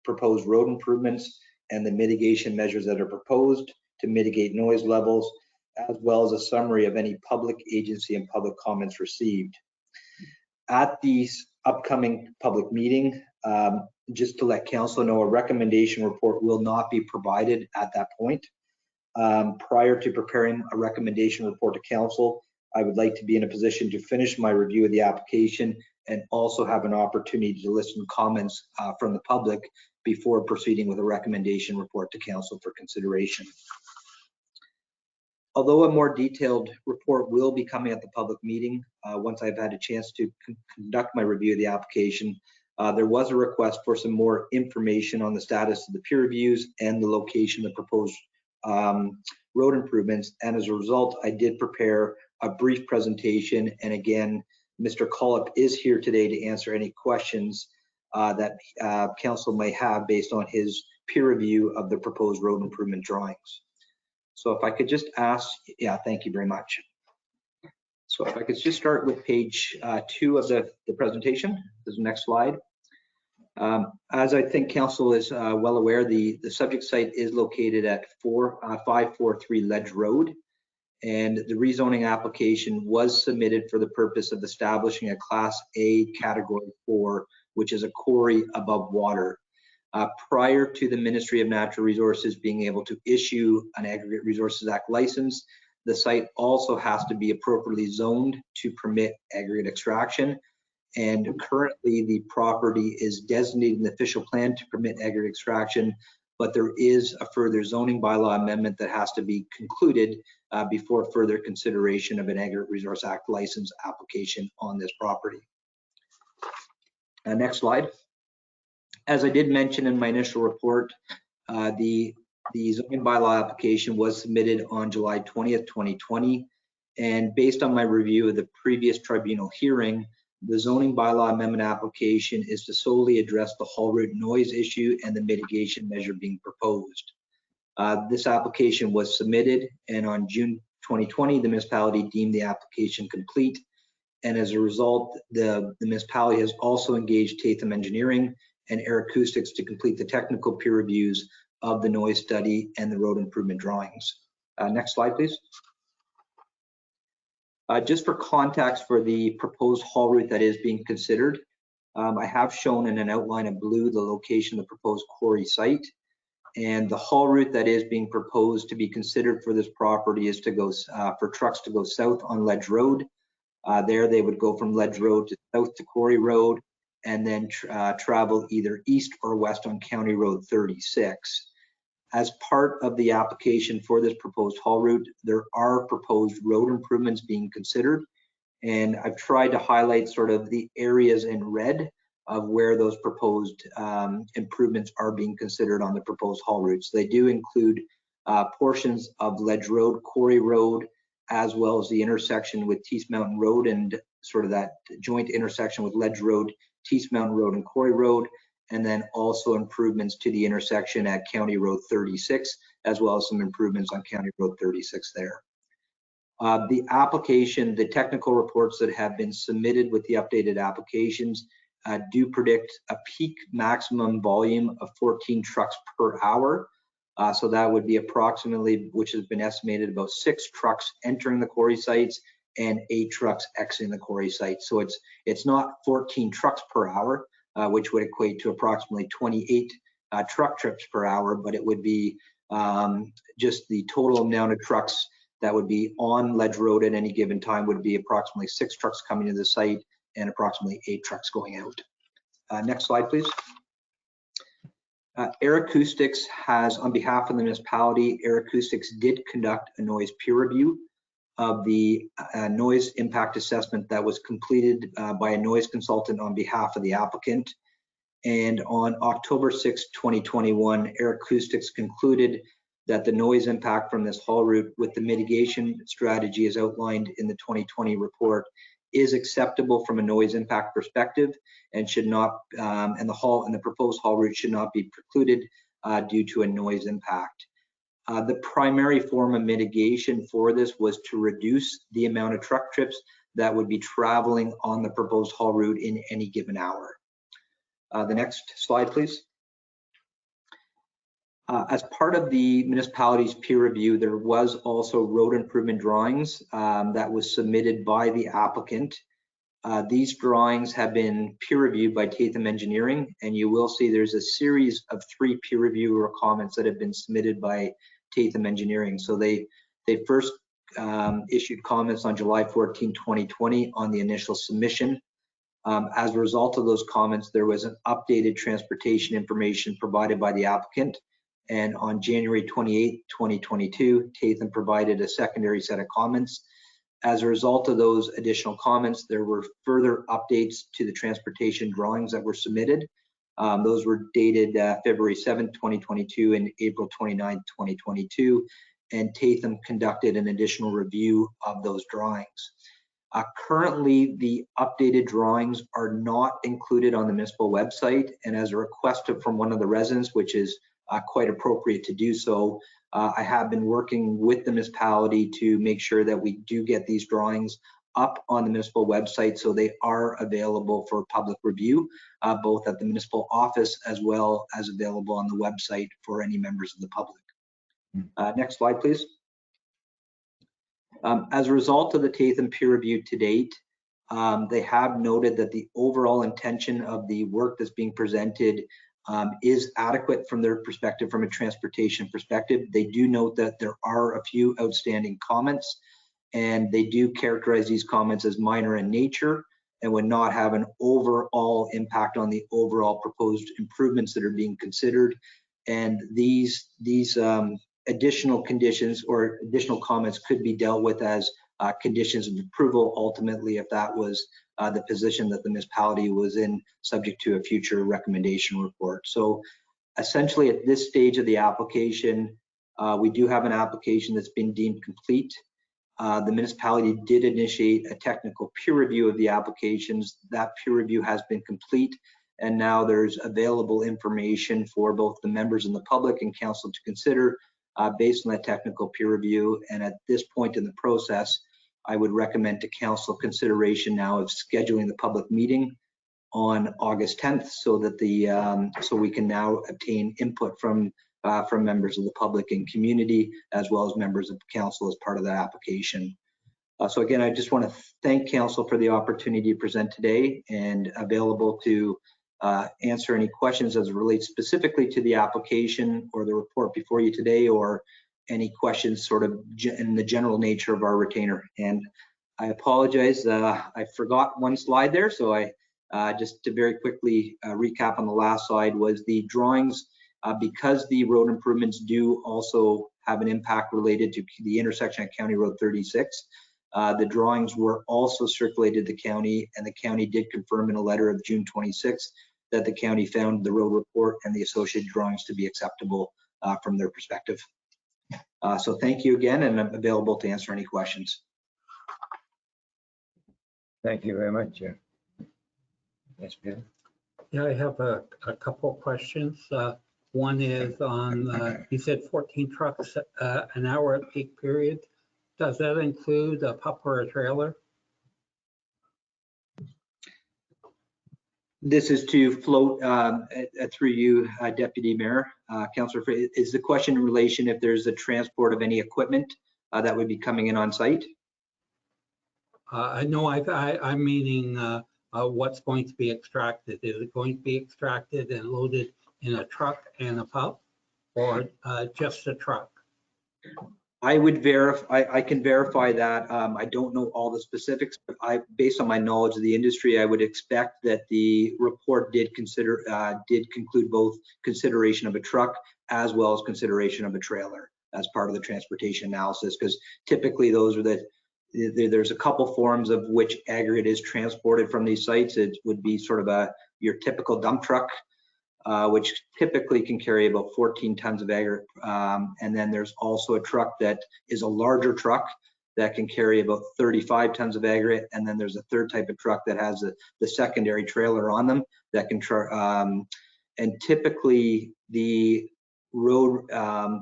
proposed road improvements and the mitigation measures that are proposed to mitigate noise levels, as well as a summary of any public agency and public comments received. At the upcoming public meeting, just to let council know, a recommendation report will not be provided at that point. Prior to preparing a recommendation report to council, I would like to be in a position to finish my review of the application and also have an opportunity to listen to comments from the public before proceeding with a recommendation report to council for consideration. Although a more detailed report will be coming at the public meeting, once I've had a chance to conduct my review of the application, there was a request for some more information on the status of the peer reviews and the location of the proposed road improvements. And as a result, I did prepare a brief presentation. And again, Mr. Collip is here today to answer any questions that council may have based on his peer review of the proposed road improvement drawings. So if I could just ask, yeah, thank you very much. So if I could just start with page 2 of the presentation, this is the next slide. As I think council is well aware, the subject site is located at 543 Ledge Road, and the rezoning application was submitted for the purpose of establishing a Class A Category 4, which is a quarry above water. Prior to the Ministry of Natural Resources being able to issue an Aggregate Resources Act license, the site also has to be appropriately zoned to permit aggregate extraction. And currently the property is designated in the official plan to permit aggregate extraction, but there is a further zoning bylaw amendment that has to be concluded before further consideration of an Aggregate Resource Act license application on this property. Next slide. As I did mention in my initial report, the zoning bylaw application was submitted on July 20th, 2020. And based on my review of the previous tribunal hearing, the zoning bylaw amendment application is to solely address the haul route noise issue and the mitigation measure being proposed. This application was submitted, and on June 2020, the municipality deemed the application complete. And as a result, the municipality has also engaged Tatham Engineering and Air Acoustics to complete the technical peer reviews of the noise study and the road improvement drawings. Next slide, please. Just for context for the proposed haul route that is being considered, I have shown in an outline of blue the location of the proposed quarry site. And the haul route that is being proposed to be considered for this property is to go for trucks to go south on Ledge Road. There they would go from Ledge Road to south to Quarry Road, and then travel either east or west on County Road 36. As part of the application for this proposed haul route, there are proposed road improvements being considered, and I've tried to highlight sort of the areas in red of where those proposed improvements are being considered on the proposed haul routes. They do include portions of Ledge Road, Quarry Road, as well as the intersection with Tees Mountain Road and sort of that joint intersection with Ledge Road, Tees Mountain Road, and Quarry Road, and then also improvements to the intersection at County Road 36, as well as some improvements on County Road 36 there. The application, the technical reports that have been submitted with the updated applications do predict a peak maximum volume of 14 trucks per hour. So that would be approximately, which has been estimated, about 6 trucks entering the quarry sites and 8 trucks exiting the quarry site. So it's not 14 trucks per hour, which would equate to approximately 28 truck trips per hour, but it would be just the total amount of trucks that would be on Ledge Road at any given time would be approximately 6 trucks coming to the site and approximately 8 trucks going out. Next slide, please. Air Acoustics has, on behalf of the municipality, Air Acoustics did conduct a noise peer review of the noise impact assessment that was completed by a noise consultant on behalf of the applicant. And on October 6, 2021, Air Acoustics concluded that the noise impact from this haul route with the mitigation strategy as outlined in the 2020 report is acceptable from a noise impact perspective and should not, and the proposed haul route should not be precluded due to a noise impact. The primary form of mitigation for this was to reduce the amount of truck trips that would be traveling on the proposed haul route in any given hour. The next slide, please. As part of the municipality's peer review, there was also road improvement drawings that was submitted by the applicant. These drawings have been peer reviewed by Tatham Engineering, and you will see there's a series of 3 peer reviewer comments that have been submitted by Tatham Engineering. So they first issued comments on July 14, 2020 on the initial submission. As a result of those comments, there was an updated transportation information provided by the applicant. And on January 28, 2022, Tatham provided a secondary set of comments. As a result of those additional comments, there were further updates to the transportation drawings that were submitted. Those were dated February 7, 2022 and April 29, 2022. And Tatham conducted an additional review of those drawings. Currently, the updated drawings are not included on the municipal website, and as a request from one of the residents, which is quite appropriate to do so, I have been working with the municipality to make sure that we do get these drawings up on the municipal website so they are available for public review, both at the municipal office as well as available on the website for any members of the public. Next slide, please. As a result of the Tatham peer review to date, they have noted that the overall intention of the work that's being presented is adequate from their perspective, from a transportation perspective. They do note that there are a few outstanding comments, and they do characterize these comments as minor in nature and would not have an overall impact on the overall proposed improvements that are being considered. And these additional conditions or additional comments could be dealt with as conditions of approval ultimately, if that was the position that the municipality was in, subject to a future recommendation report. So essentially at this stage of the application, we do have an application that's been deemed complete. The municipality did initiate a technical peer review of the applications. That peer review has been complete, and now there's available information for both the members and the public and council to consider based on that technical peer review. And at this point in the process, I would recommend to council consideration now of scheduling the public meeting on August 10th so that so we can now obtain input from members of the public and community, as well as members of council as part of that application. So again, I just want to thank council for the opportunity to present today, and available to answer any questions as it relates specifically to the application or the report before you today, or any questions sort of in the general nature of our retainer. And I apologize, I forgot one slide there. So I just to very quickly recap on the last slide was the drawings, because the road improvements do also have an impact related to the intersection at County Road 36. The drawings were also circulated to the county, and the county did confirm in a letter of June 26th that the county found the road report and the associated drawings to be acceptable from their perspective. So thank you again, and I'm available to answer any questions. Thank you very much, Chair. Yes, Peter? Yeah, I have a couple of questions. One is on, you said 14 trucks an hour at peak period. Does that include a pup or a trailer? This is to float through you, Deputy Mayor. Councillor, is the question in relation if there's a transport of any equipment that would be coming in on site? No, I'm meaning what's going to be extracted. Is it going to be extracted and loaded in a truck and a pup, or just a truck? I would verify, I can verify that. I don't know all the specifics, but based on my knowledge of the industry, I would expect that the report did conclude both consideration of a truck as well as consideration of a trailer as part of the transportation analysis, because typically those are there's a couple forms of which aggregate is transported from these sites. It would be sort of your typical dump truck, which typically can carry about 14 tons of aggregate. And then there's also a truck that is a larger truck that can carry about 35 tons of aggregate. And then there's a third type of truck that has the secondary trailer on them that can, and typically the road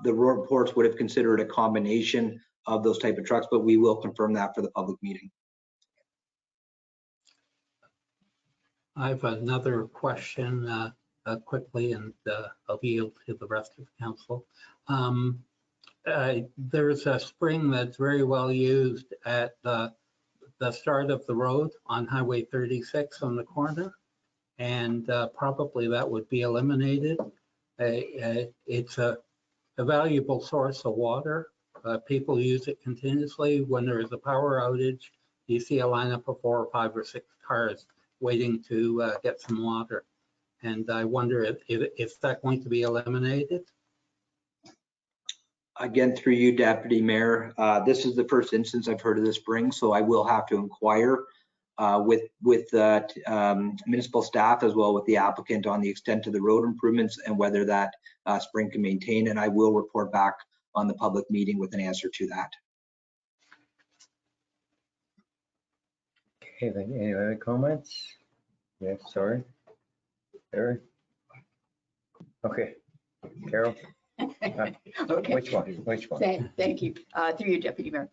reports would have considered a combination of those type of trucks, but we will confirm that for the public meeting. I have another question quickly, and I'll yield to the rest of the council. There's a spring that's very well used at the start of the road on Highway 36 on the corner, and probably that would be eliminated. It's a valuable source of water. People use it continuously. When there is a power outage, you see a lineup of 4 or 5 or 6 cars waiting to get some water. And I wonder if that's going to be eliminated. Again, through you, Deputy Mayor, this is the first instance I've heard of this spring, so I will have to inquire with municipal staff as well with the applicant on the extent of the road improvements and whether that spring can maintain, and I will report back on the public meeting with an answer to that. Okay, then any other comments? Yes, sorry. Barry? Okay, Carol? Okay. Which one? Which one? Thank you. Through you, Deputy Mayor.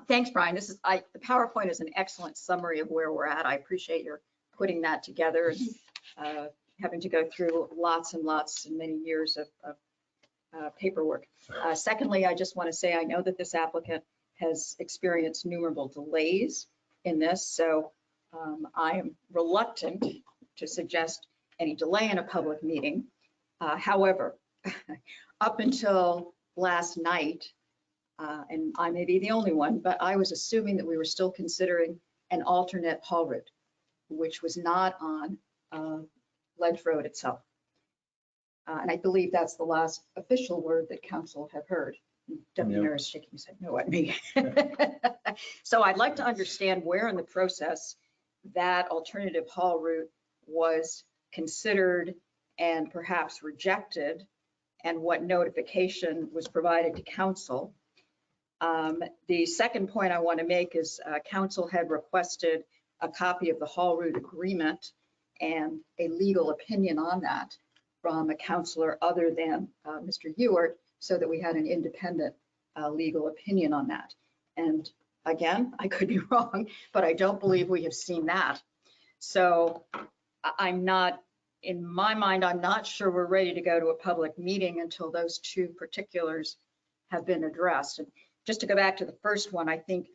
Thanks, Brian. The PowerPoint is an excellent summary of where we're at. I appreciate your putting that together and having to go through lots and lots and many years of paperwork. Secondly, I just want to say I know that this applicant has experienced numerous delays in this, so I am reluctant to suggest any delay in a public meeting. However, up until last night, and I may be the only one, but I was assuming that we were still considering an alternate haul route, which was not on Ledge Road itself. And I believe that's the last official word that council have heard. Deputy Mayor is shaking his head no at me. So I'd like to understand where in the process that alternative haul route was considered and perhaps rejected, and what notification was provided to council. The second point I want to make is council had requested a copy of the haul route agreement and a legal opinion on that from a councilor other than Mr. Ewart, so that we had an independent legal opinion on that. And again, I could be wrong, but I don't believe we have seen that. So I'm not, in my mind, I'm not sure we're ready to go to a public meeting until those two particulars have been addressed. And just to go back to the first one, I think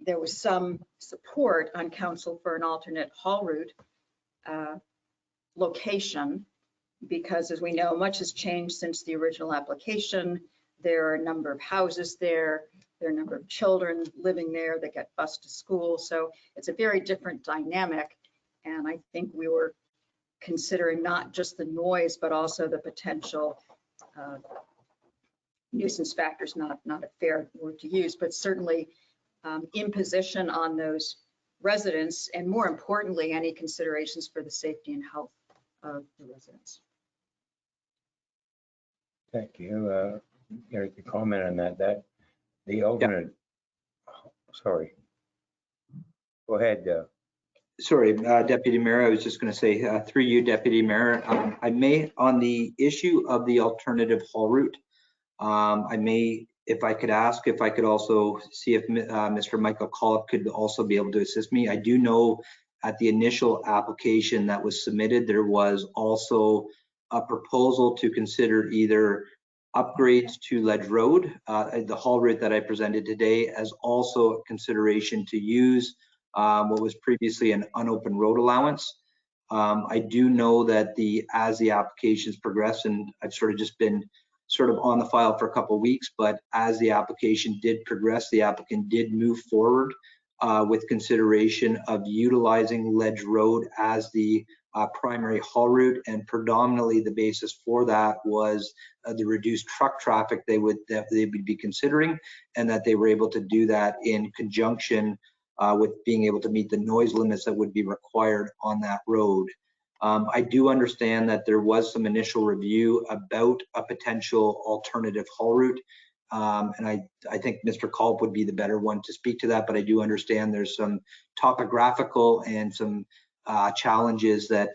there was some support on council for an alternate haul route location, because as we know, much has changed since the original application. There are a number of houses there. There are a number of children living there that get bused to school. So it's a very different dynamic. And I think we were considering not just the noise, but also the potential nuisance factors, not a fair word to use, but certainly imposition on those residents, and more importantly, any considerations for the safety and health of the residents. Thank you. Eric, your comment on that the alternate, sorry. Go ahead. Sorry, Deputy Mayor, I was just going to say through you, Deputy Mayor, I may, on the issue of the alternative haul route, I may, if I could ask, if I could also see if Mr. Michael Collip could also be able to assist me. I do know at the initial application that was submitted, there was also a proposal to consider either upgrades to Ledge Road, the haul route that I presented today, as also a consideration to use what was previously an unopened road allowance. I do know that as the applications progress, and I've sort of just been sort of on the file for a couple of weeks, but as the application did progress, the applicant did move forward with consideration of utilizing Ledge Road as the primary haul route, and predominantly the basis for that was the reduced truck traffic they would be considering, and that they were able to do that in conjunction with being able to meet the noise limits that would be required on that road. I do understand that there was some initial review about a potential alternative haul route. And I think Mr. Culp would be the better one to speak to that, but I do understand there's some topographical and some challenges that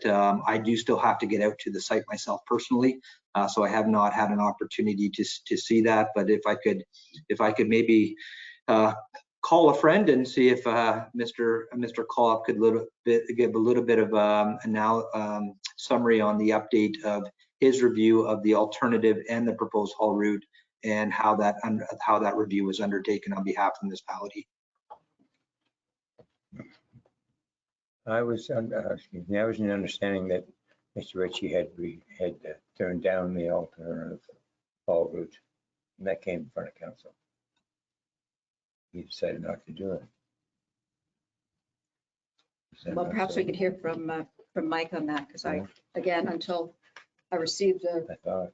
I do still have to get out to the site myself personally. So I have not had an opportunity to see that, but if I could maybe call a friend and see if Mr. Culp could give a little bit of summary on the update of his review of the alternative and the proposed haul route, and how that review was undertaken on behalf of the municipality. I was in the understanding that Mr. Ritchie had turned down the alternative haul route, and that came in front of council. He decided not to do it. Well, perhaps we could hear from Mike on that, because again, until I received the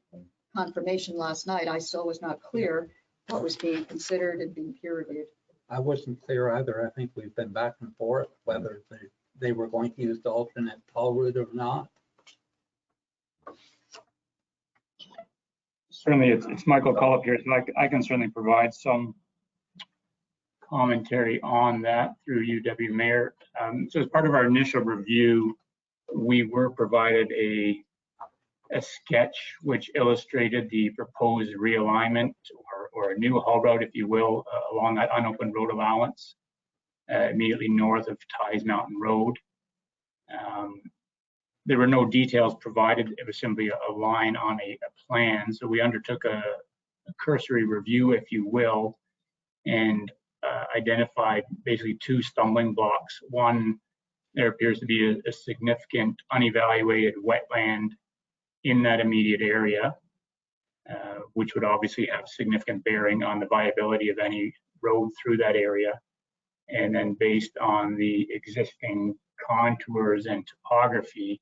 confirmation last night, I still was not clear what was being considered and being peer reviewed. I wasn't clear either. I think we've been back and forth whether they were going to use the alternate haul route or not. Certainly, it's Michael Culp here, so I can certainly provide some commentary on that through you, Deputy Mayor. So as part of our initial review, we were provided a sketch which illustrated the proposed realignment or a new haul route, if you will, along that unopened road allowance immediately north of Ties Mountain Road. There were no details provided. It was simply a line on a plan. So we undertook a cursory review, if you will, and identified basically two stumbling blocks. One, there appears to be a significant unevaluated wetland in that immediate area, which would obviously have significant bearing on the viability of any road through that area. And then based on the existing contours and topography,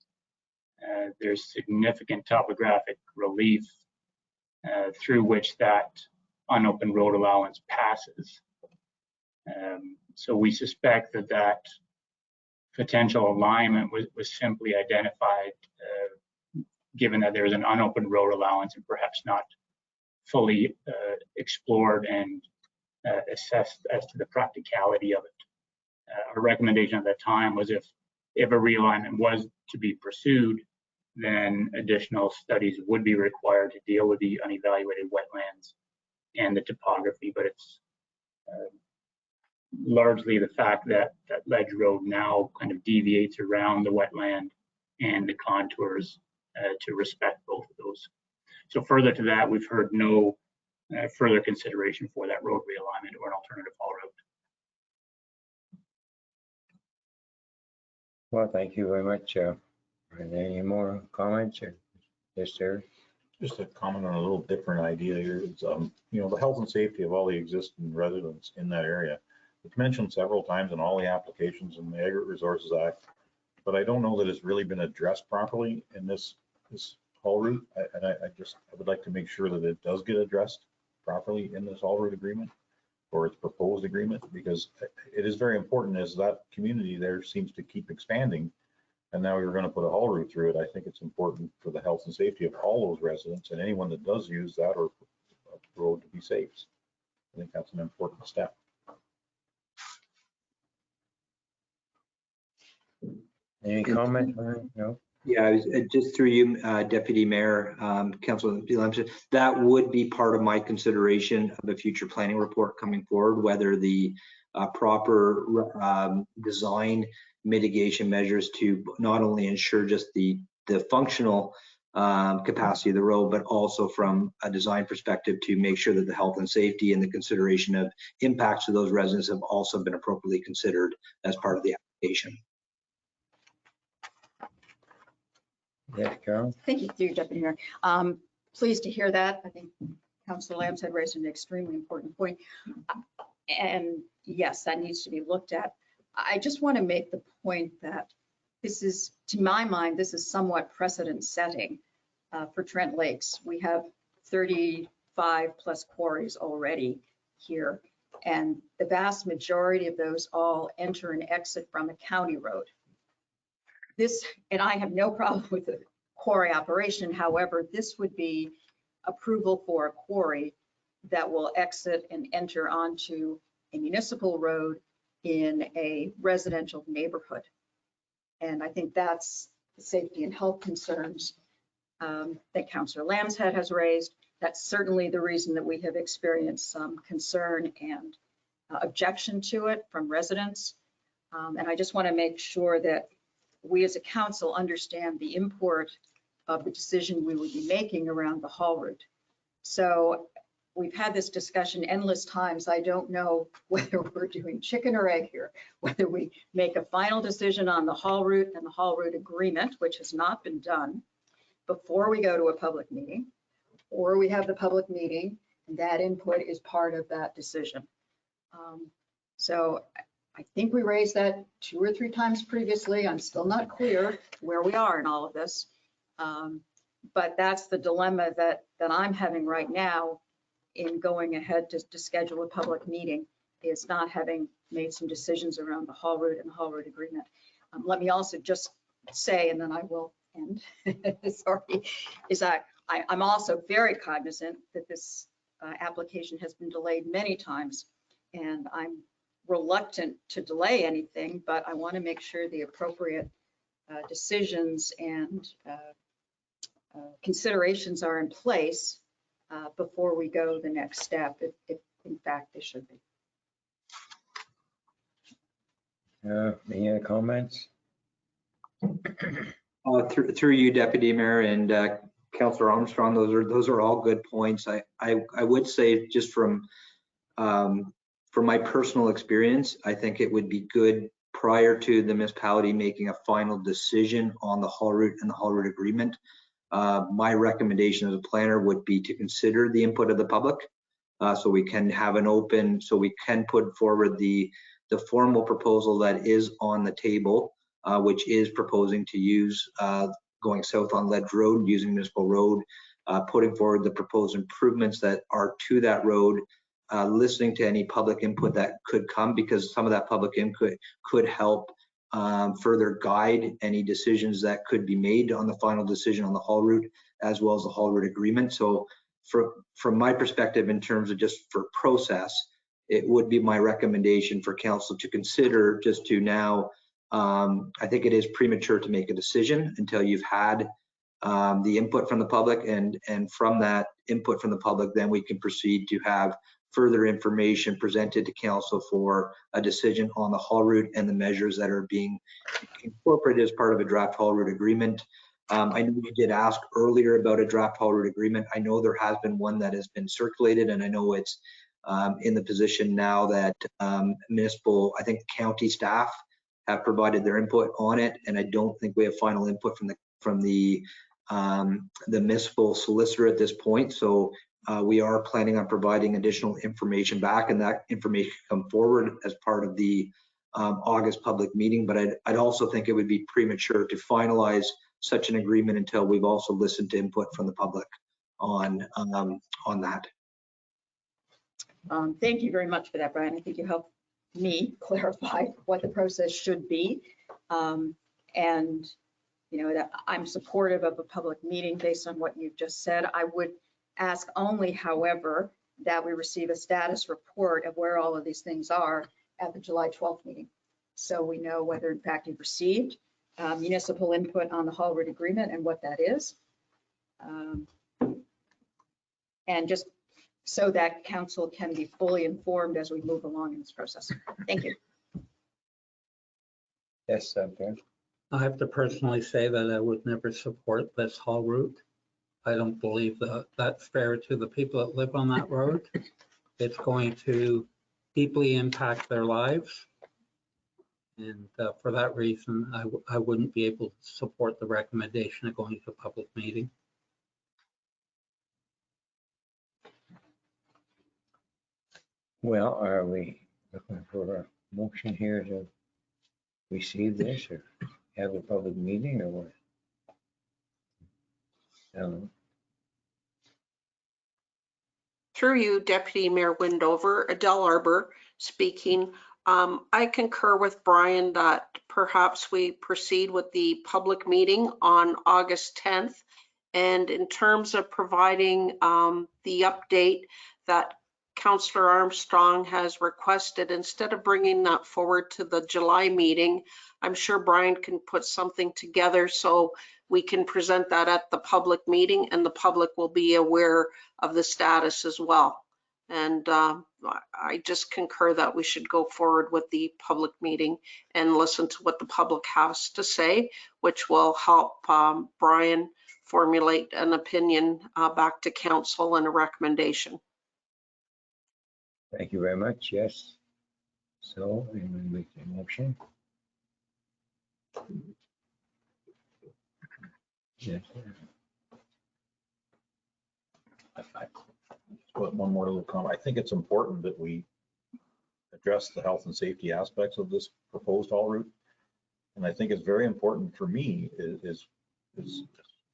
there's significant topographic relief through which that unopened road allowance passes. So we suspect that potential alignment was simply identified given that there's an unopened road allowance and perhaps not fully explored and assessed as to the practicality of it. Our recommendation at that time was if a realignment was to be pursued, then additional studies would be required to deal with the unevaluated wetlands and the topography, but it's largely the fact that Ledge Road now kind of deviates around the wetland and the contours to respect both of those. So further to that, we've heard no further consideration for that road realignment or an alternative haul route. Well, thank you very much. Are there any more comments? Yes, sir. Just to comment on a little different idea here is, the health and safety of all the existing residents in that area. It's mentioned several times in all the applications in the Agri Resources Act, but I don't know that it's really been addressed properly in this haul route. I would like to make sure that it does get addressed properly in this haul route agreement or its proposed agreement, because it is very important as that community there seems to keep expanding. And now we're going to put a haul route through it. I think it's important for the health and safety of all those residents and anyone that does use that or road to be safe. I think that's an important step. Any comment? No. Yeah, just through you, Deputy Mayor, Councilor Lamson, that would be part of my consideration of a future planning report coming forward, whether the proper design mitigation measures to not only ensure just the functional capacity of the road, but also from a design perspective to make sure that the health and safety and the consideration of impacts to those residents have also been appropriately considered as part of the application. Yes, Carol. Thank you, Deputy Mayor. pleased to hear that. I think Councilor Lambs had raised an extremely important point. And yes, that needs to be looked at. I just want to make the point that this is, to my mind, this is somewhat precedent setting for Trent Lakes. We have 35 plus quarries already here, and the vast majority of those all enter and exit from a county road. This, and I have no problem with the quarry operation. However, this would be approval for a quarry that will exit and enter onto a municipal road in a residential neighborhood. And I think that's the safety and health concerns that Councilor Lambshead has raised. That's certainly the reason that we have experienced some concern and objection to it from residents. And I just want to make sure that we as a council understand the import of the decision we would be making around the haul route. So we've had this discussion endless times. I don't know whether we're doing chicken or egg here, whether we make a final decision on the haul route and the haul route agreement, which has not been done, before we go to a public meeting, or we have the public meeting and that input is part of that decision. So I think we raised that 2 or 3 times previously. I'm still not clear where we are in all of this. But that's the dilemma that I'm having right now in going ahead to schedule a public meeting, is not having made some decisions around the haul route and the haul route agreement. Let me also just say, and then I will end, sorry, is that I'm also very cognizant that this application has been delayed many times, and I'm reluctant to delay anything, but I want to make sure the appropriate decisions and considerations are in place before we go the next step, if in fact they should be. Any other comments? Through you, Deputy Mayor and Councillor Armstrong, those are all good points. I would say, just from my personal experience, I think it would be good prior to the municipality making a final decision on the haul route and the haul route agreement. My recommendation as a planner would be to consider the input of the public, so we can have an open, so we can put forward the formal proposal that is on the table, which is proposing to use going south on Ledge Road, using municipal road, putting forward the proposed improvements that are to that road, listening to any public input that could come, because some of that public input could help further guide any decisions that could be made on the final decision on the haul route, as well as the haul route agreement. So from my perspective, in terms of just for process, it would be my recommendation for council to consider, just to now, I think it is premature to make a decision until you've had the input from the public, and from that input from the public, then we can proceed to have further information presented to council for a decision on the haul route and the measures that are being incorporated as part of a draft haul route agreement. I know you did ask earlier about a draft haul route agreement. I know there has been one that has been circulated, and I know it's in the position now that municipal, I think county staff have provided their input on it, and I don't think we have final input from the municipal solicitor at this point. So we are planning on providing additional information back, and that information come forward as part of the August public meeting. But I'd also think it would be premature to finalize such an agreement until we've also listened to input from the public on that. Thank you very much for that, Brian. I think you helped me clarify what the process should be. And you know, that I'm supportive of a public meeting based on what you've just said. I would ask only, however, that we receive a status report of where all of these things are at the July 12th meeting, so we know whether in fact you've received municipal input on the haul route agreement and what that is. And just so that council can be fully informed as we move along in this process. Thank you. Yes, Ben. I have to personally say that I would never support this haul route. I don't believe that that's fair to the people that live on that road. It's going to deeply impact their lives. And for that reason, I wouldn't be able to support the recommendation of going to a public meeting. Well, are we looking for a motion here to receive this or have a public meeting or what? Through you, Deputy Mayor Windover, Adele Arbor speaking. I concur with Brian that perhaps we proceed with the public meeting on August 10th. And in terms of providing the update that Councillor Armstrong has requested, instead of bringing that forward to the July meeting, I'm sure Brian can put something together so we can present that at the public meeting and the public will be aware of the status as well. And I just concur that we should go forward with the public meeting and listen to what the public has to say, which will help Brian formulate an opinion back to council and a recommendation. Thank you very much. Yes. So, and we make the motion. Yes. But one more little comment. I think it's important that we address the health and safety aspects of this proposed haul route. And I think it's very important for me is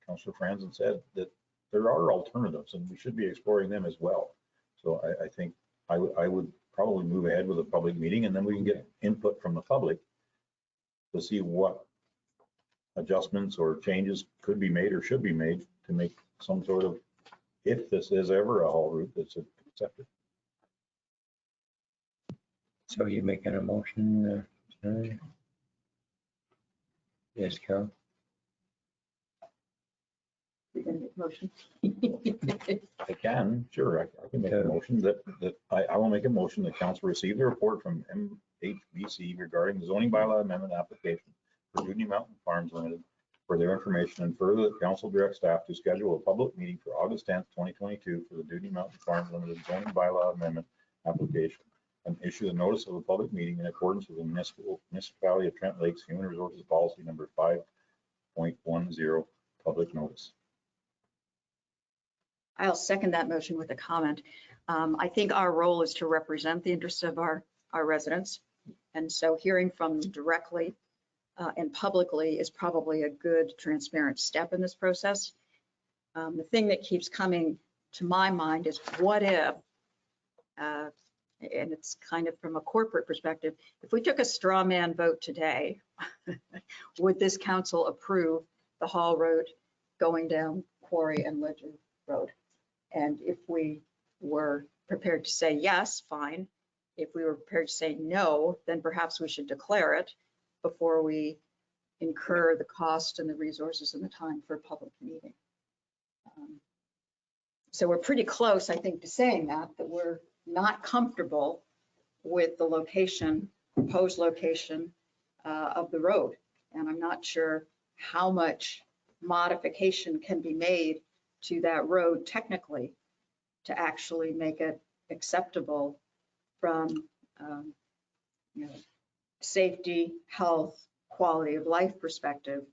Councillor Franzen said, that there are alternatives and we should be exploring them as well. So I think I would probably move ahead with a public meeting and then we can get input from the public to see what adjustments or changes could be made or should be made to make some sort of, if this is ever a haul route that's accepted. So you're making a motion? Yes, Carol? You're gonna make a motion? I can, sure, I can make a motion that I will make a motion that council receive the report from MHBC regarding the zoning bylaw amendment application for Dewdney Mountain Farms Limited for their information, and further that council direct staff to schedule a public meeting for August 10th, 2022 for the Dewdney Mountain Farms Limited zoning bylaw amendment application, and issue the notice of a public meeting in accordance with the Municipality of Trent Lakes Human Resources Policy number 5.10, public notice. I'll second that motion with a comment. I think our role is to represent the interests of our residents. And so hearing from them directly and publicly is probably a good transparent step in this process. The thing that keeps coming to my mind is what if, and it's kind of from a corporate perspective, if we took a straw man vote today, would this council approve the haul road going down Quarry and Ledger Road? And if we were prepared to say yes, fine. If we were prepared to say no, then perhaps we should declare it before we incur the cost and the resources and the time for a public meeting. So we're pretty close, I think, to saying that we're not comfortable with the location, proposed location of the road. And I'm not sure how much modification can be made to that road technically to actually make it acceptable from safety, health, quality of life perspective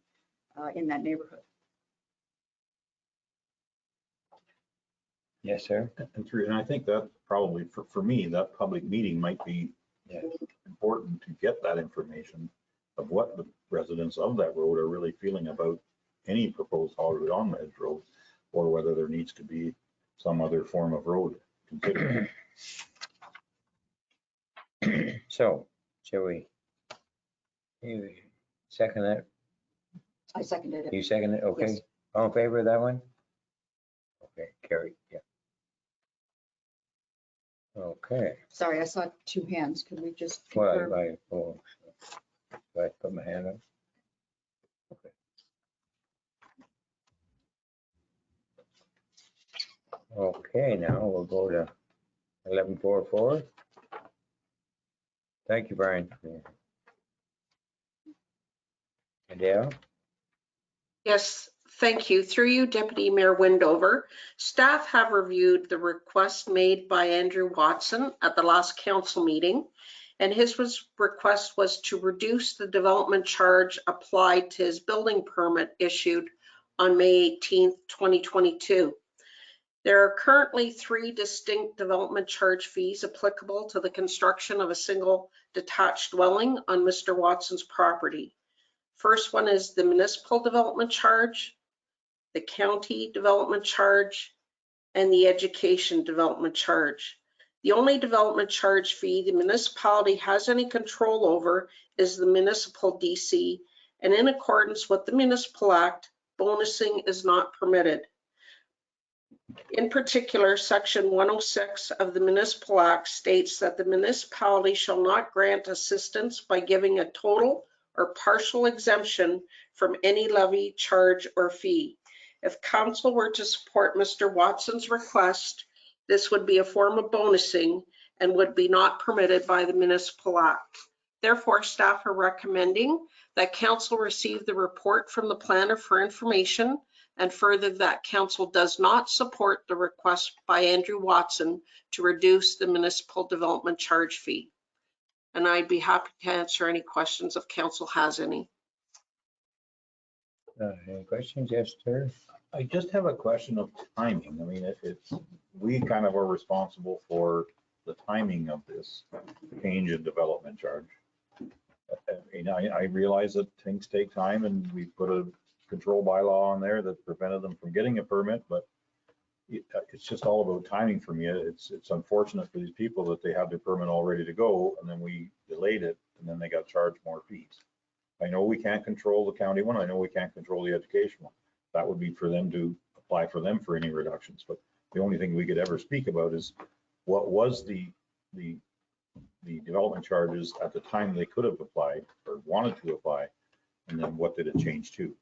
in that neighborhood. Yes, sir. And I think that probably for me, that public meeting might be important to get that information of what the residents of that road are really feeling about any proposed haul route on Ledge Road, or whether there needs to be some other form of road considered. So, shall we? You second that? I seconded it. You second it? Okay. Yes. All in favor of that one? Okay, carried, yeah. Okay. Sorry, I saw two hands. Could we just Well, confirm? so I put my hand up. Okay. Okay, now we'll go to 1144. Thank you, Brian. Adele? Yes, thank you. Through you, Deputy Mayor Windover, staff have reviewed the request made by Andrew Watson at the last council meeting, and his request was to reduce the development charge applied to his building permit issued on May 18th, 2022. There are currently 3 distinct development charge fees applicable to the construction of a single detached dwelling on Mr. Watson's property. First one is the municipal development charge, the county development charge, and the education development charge. The only development charge fee the municipality has any control over is the municipal DC, and in accordance with the Municipal Act, bonusing is not permitted. In particular, Section 106 of the Municipal Act states that the municipality shall not grant assistance by giving a total or partial exemption from any levy, charge, or fee. If council were to support Mr. Watson's request, this would be a form of bonusing and would be not permitted by the Municipal Act. Therefore, staff are recommending that council receive the report from the planner for information, and further that council does not support the request by Andrew Watson to reduce the municipal development charge fee. And I'd be happy to answer any questions if council has any. Any questions? Yes, sir. I just have a question of timing. I mean, if it's, we kind of are responsible for the timing of this change in development charge. I realize that things take time, and we put a control bylaw on there that prevented them from getting a permit, but it's just all about timing for me. It's unfortunate for these people that they have their permit all ready to go, and then we delayed it, and then they got charged more fees. I know we can't control the county one. I know we can't control the education one. That would be for them to apply for them for any reductions. But the only thing we could ever speak about is what was the development charges at the time they could have applied or wanted to apply, and then what did it change to?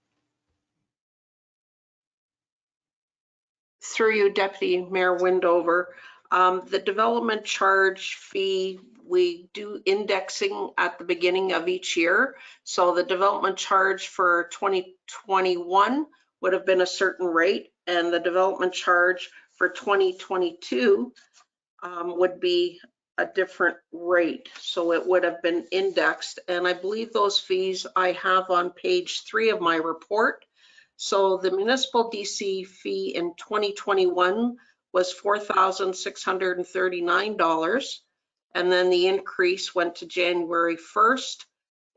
Through you, Deputy Mayor Windover, the development charge fee, we do indexing at the beginning of each year. So the development charge for 2021 would have been a certain rate, and the development charge for 2022 would be a different rate. So it would have been indexed, and I believe those fees I have on page 3 of my report. So the municipal DC fee in 2021 was $4,639, and then the increase went to January 1st,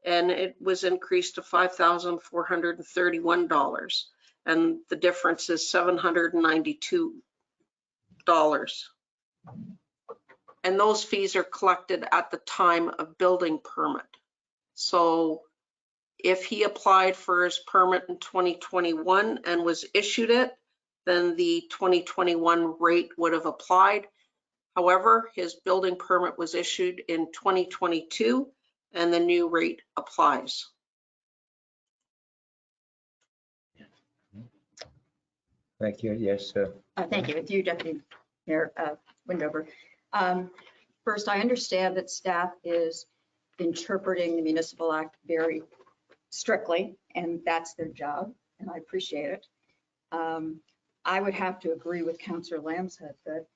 and it was increased to $5,431, and the difference is $792. And those fees are collected at the time of building permit. So if he applied for his permit in 2021 and was issued it, then the 2021 rate would have applied. However, his building permit was issued in 2022 and the new rate applies. Thank you. Yes, sir. Thank you. With you, Deputy Mayor Windover. First, I understand that staff is interpreting the Municipal Act very strictly, and that's their job, and I appreciate it. I would have to agree with Councillor Lambshead that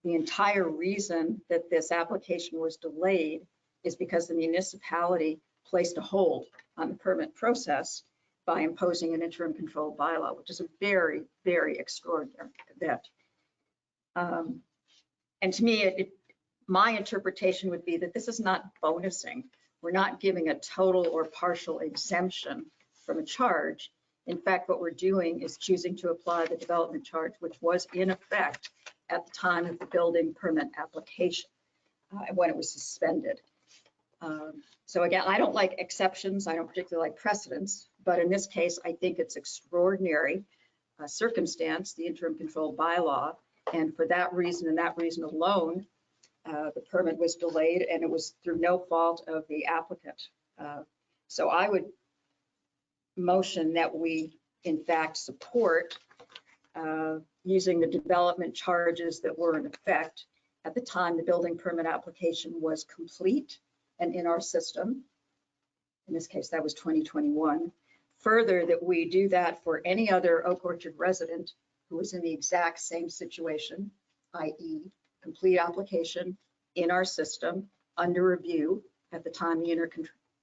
the entire reason that this application was delayed is because the municipality placed a hold on the permit process by imposing an interim control bylaw, which is a very, very extraordinary event. And to me, my interpretation would be that this is not bonusing. We're not giving a total or partial exemption from a charge. In fact, what we're doing is choosing to apply the development charge, which was in effect at the time of the building permit application when it was suspended. So again, I don't like exceptions. I don't particularly like precedents, but in this case, I think it's extraordinary circumstance, the interim control bylaw. And for that reason and that reason alone, the permit was delayed, and it was through no fault of the applicant. So I would motion that we, in fact, support using the development charges that were in effect at the time the building permit application was complete and in our system. In this case, that was 2021. Further, that we do that for any other Oak Orchard resident who was in the exact same situation, i.e. complete application in our system under review at the time the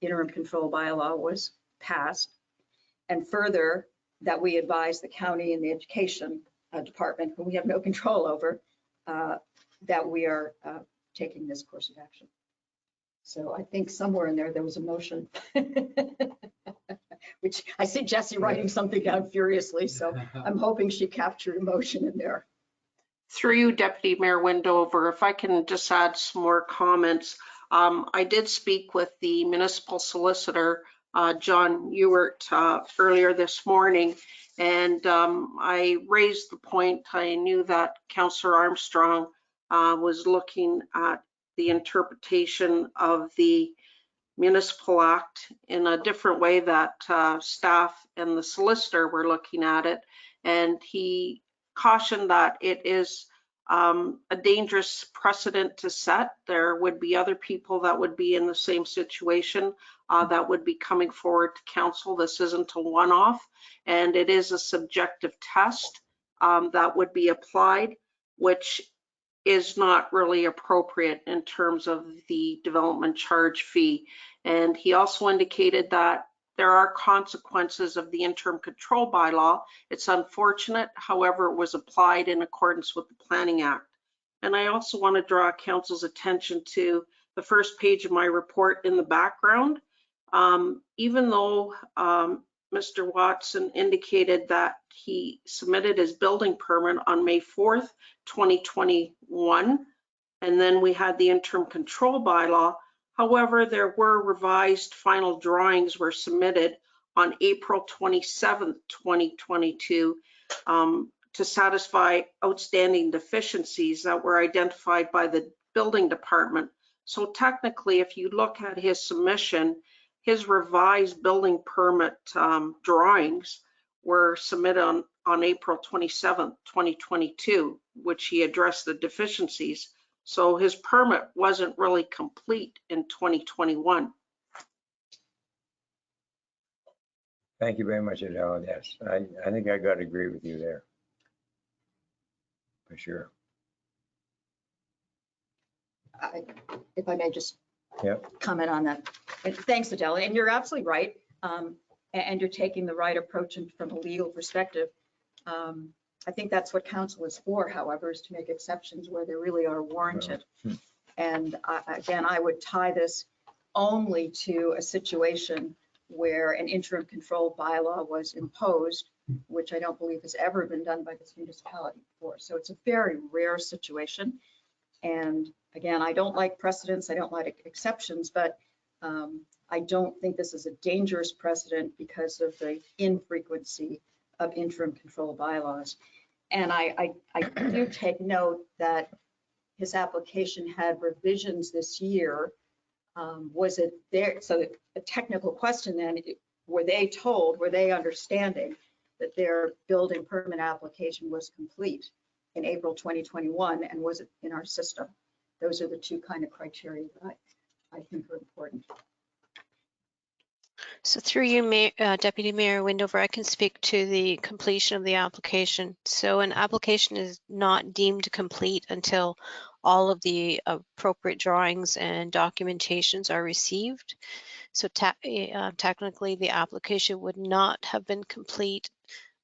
interim control bylaw was passed. And further, that we advise the county and the education department, whom we have no control over, that we are taking this course of action. So I think somewhere in there was a motion, which I see Jesse writing something down furiously. So I'm hoping she captured emotion in there. Through you, Deputy Mayor Windover, if I can just add some more comments. I did speak with the municipal solicitor, John Ewert, earlier this morning, and I raised the point. I knew that Councillor Armstrong was looking at the interpretation of the Municipal Act in a different way that staff and the solicitor were looking at it, and he cautioned that it is a dangerous precedent to set. There would be other people that would be in the same situation that would be coming forward to council. This isn't a one-off, and it is a subjective test that would be applied, which is not really appropriate in terms of the development charge fee. And he also indicated that there are consequences of the interim control bylaw. It's unfortunate, however, it was applied in accordance with the Planning Act. And I also want to draw council's attention to the first page of my report in the background. Even though Mr. Watson indicated that he submitted his building permit on May 4th, 2021, and then we had the interim control bylaw. However, there were revised final drawings were submitted on April 27th, 2022, to satisfy outstanding deficiencies that were identified by the building department. So technically, if you look at his submission, his revised building permit drawings were submitted on April 27th, 2022, which he addressed the deficiencies. So his permit wasn't really complete in 2021. Thank you very much, Adele. Yes, I think I got to agree with you there. For sure. If I may just Yep. comment on that. And thanks, Adele. And you're absolutely right. And you're taking the right approach from a legal perspective. I think that's what council is for, however, is to make exceptions where they really are warranted. And again, I would tie this only to a situation where an interim control bylaw was imposed, which I don't believe has ever been done by this municipality before. So it's a very rare situation. And again, I don't like precedents, I don't like exceptions, but I don't think this is a dangerous precedent because of the infrequency of interim control bylaws. And I do take note that his application had revisions this year. Was it there? So a technical question then, were they understanding that their building permit application was complete in April 2021, and was it in our system? Those are the two kind of criteria that I think are important. So through you, Deputy Mayor Windover, I can speak to the completion of the application. So an application is not deemed complete until all of the appropriate drawings and documentations are received. So technically, the application would not have been complete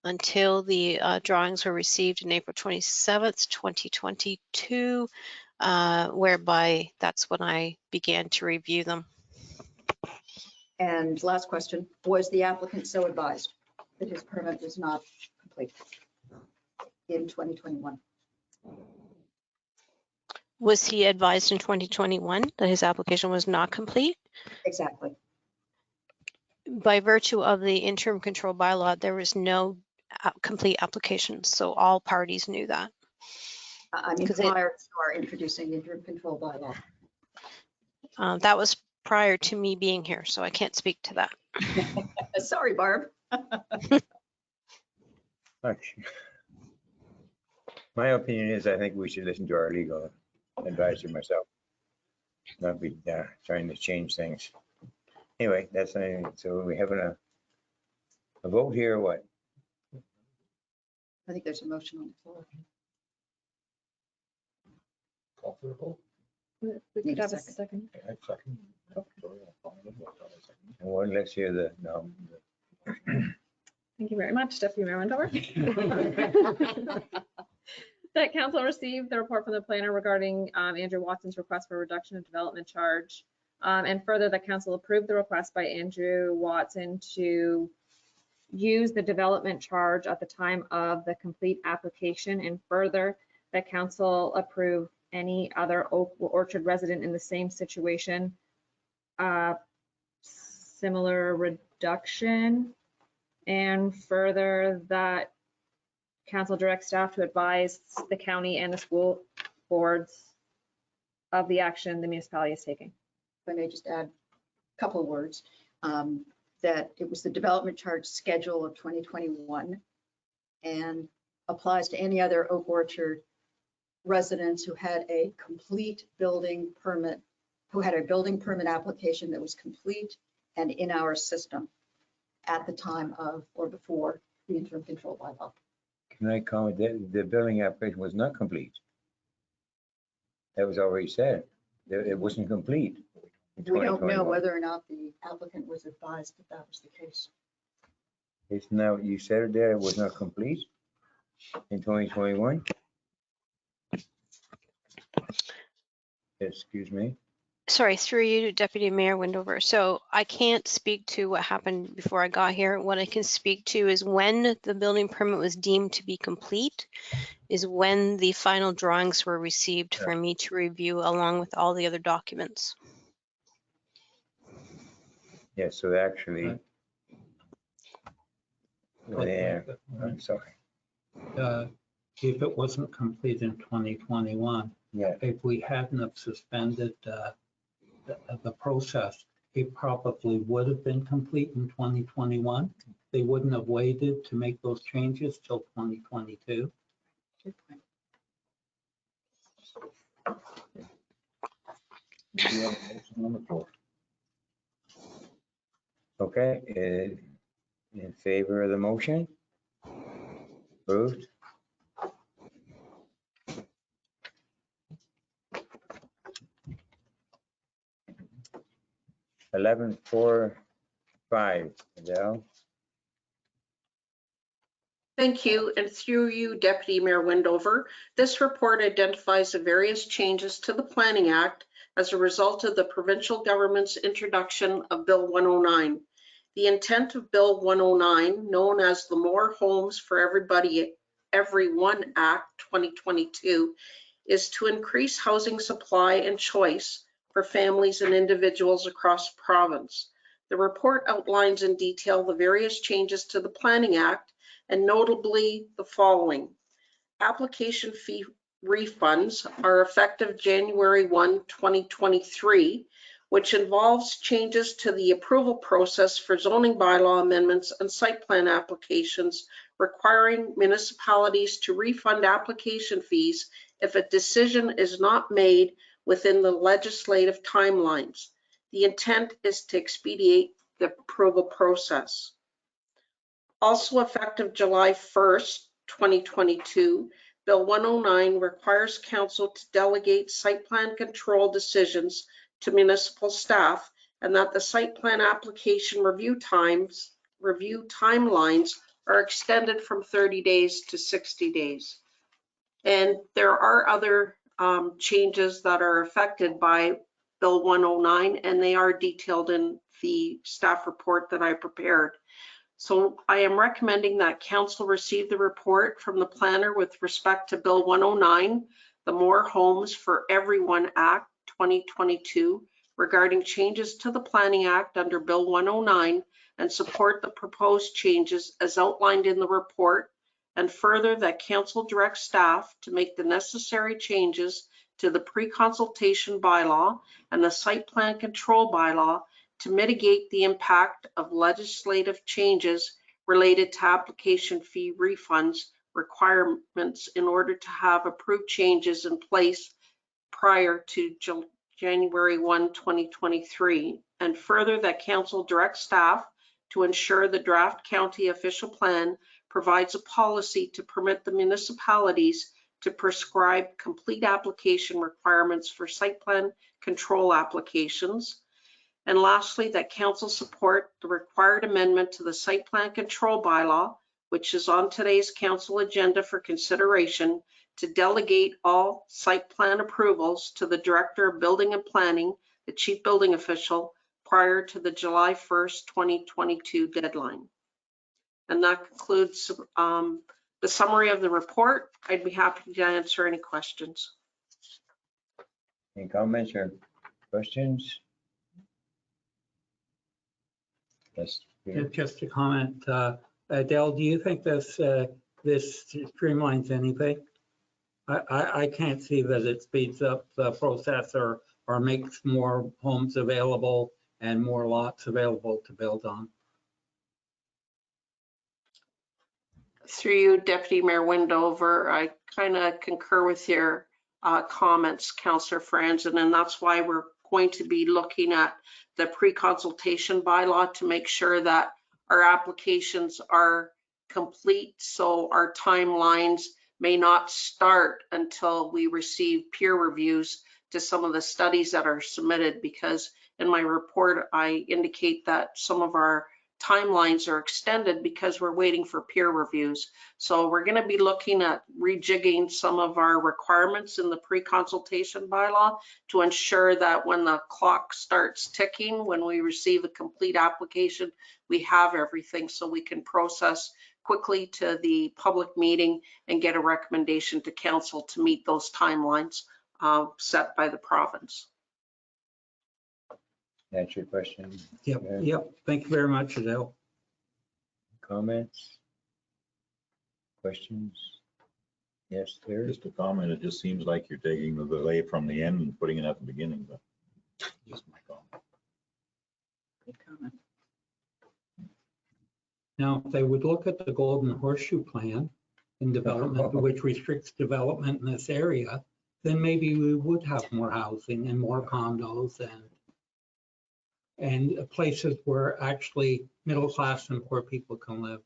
until the drawings were received in April 27th, 2022, whereby that's when I began to review them. And last question, was the applicant so advised that his permit was not complete in 2021? Was he advised in 2021 that his application was not complete? Exactly. By virtue of the interim control bylaw, there was no complete application, so all parties knew that. I mean, prior to our introducing the interim control bylaw. That was prior to me being here, so I can't speak to that. Sorry, Barb. My opinion is I think we should listen to our legal advisor myself, not be trying to change things. Anyway, that's so we having a vote here or what? I think there's a motion on the floor. Call for a vote. We could have a second. Okay, second. And one, let's hear the no. Thank you very much, Deputy Mayor Wendover. That council received the report from the planner regarding Andrew Watson's request for reduction of development charge. And further, the council approved the request by Andrew Watson to use the development charge at the time of the complete application. And further, the council approved any other Oak Orchard resident in the same situation, similar reduction. And further, that council directs staff to advise the county and the school boards of the action the municipality is taking. If I may just add a couple of words, that it was the development charge schedule of 2021 and applies to any other Oak Orchard residents who had a complete building permit, who had a building permit application that was complete and in our system at the time of or before the interim control bylaw. Can I comment that the building application was not complete? That was already said. It wasn't complete. in We don't know 2021. whether or not the applicant was advised that that was the case. It's now, you said it there, it was not complete in 2021? Excuse me? Sorry, through you, Deputy Mayor Wendover. So I can't speak to what happened before I got here. What I can speak to is when the building permit was deemed to be complete is when the final drawings were received for me to review along with all the other documents. Yes, so actually, there, I'm sorry. If it wasn't complete in 2021, Yeah, if we hadn't have suspended the process, it probably would have been complete in 2021. They wouldn't have waited to make those changes till 2022. Good point. We have a motion on the floor. okay, in favor of the motion? Approved? $11.45, Adele. Thank you, and through you, Deputy Mayor Wendover, this report identifies the various changes to the Planning Act as a result of the provincial government's introduction of Bill 109. The intent of Bill 109, known as the More Homes for Everybody, Everyone Act 2022, is to increase housing supply and choice for families and individuals across the province. The report outlines in detail the various changes to the Planning Act, and notably the following. Application fee refunds are effective January 1, 2023, which involves changes to the approval process for zoning bylaw amendments and site plan applications, requiring municipalities to refund application fees if a decision is not made within the legislative timelines. The intent is to expedite the approval process. Also effective July 1st, 2022, Bill 109 requires council to delegate site plan control decisions to municipal staff, and that the site plan application review timelines are extended from 30 days to 60 days. And there are other changes that are affected by Bill 109, and they are detailed in the staff report that I prepared. So I am recommending that council receive the report from the planner with respect to Bill 109, the More Homes for Everyone Act 2022, regarding changes to the Planning Act under Bill 109, and support the proposed changes as outlined in the report, and further that council directs staff to make the necessary changes to the pre-consultation bylaw and the site plan control bylaw to mitigate the impact of legislative changes related to application fee refunds requirements in order to have approved changes in place prior to January 1, 2023. And further, that council directs staff to ensure the draft county official plan provides a policy to permit the municipalities to prescribe complete application requirements for site plan control applications. And lastly, that council support the required amendment to the site plan control bylaw, which is on today's council agenda for consideration, to delegate all site plan approvals to the Director of Building and Planning, the Chief Building Official, prior to the July 1st, 2022 deadline. And that concludes the summary of the report. I'd be happy to answer any questions. Any comments or questions? Yes. Peter? Just a comment, Adele, do you think this streamlines anything? I can't see that it speeds up the process or makes more homes available and more lots available to build on. Through you, Deputy Mayor Windover, I kind of concur with your comments, Councillor Franzen, and that's why we're going to be looking at the pre-consultation bylaw to make sure that our applications are complete, so our timelines may not start until we receive peer reviews to some of the studies that are submitted, because in my report, I indicate that some of our timelines are extended because we're waiting for peer reviews. So we're going to be looking at rejigging some of our requirements in the pre-consultation bylaw to ensure that when the clock starts ticking, when we receive a complete application, we have everything so we can process quickly to the public meeting and get a recommendation to council to meet those timelines set by the province. That's your question. Yep, yep. Thank you very much, Adele. Comments? Questions? Yes, there. Just a comment, it just seems like you're taking the delay from the end and putting it at the beginning, but just my comment. Good comment. Now, if they would look at the Golden Horseshoe Plan in development, which restricts development in this area, then maybe we would have more housing and more condos and places where actually middle class and poor people can live.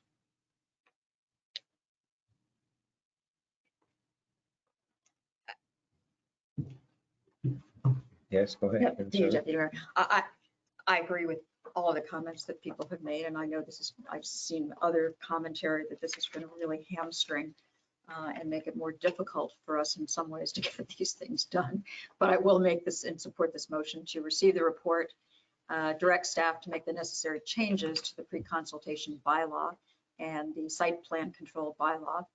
Yes, go ahead. Yep, thank you, Deputy Mayor. I agree with all of the comments that people have made, and I know I've seen other commentary that this is going to really hamstring and make it more difficult for us in some ways to get these things done. But I will make this and support this motion to receive the report, direct staff to make the necessary changes to the pre-consultation bylaw and the site plan control bylaw.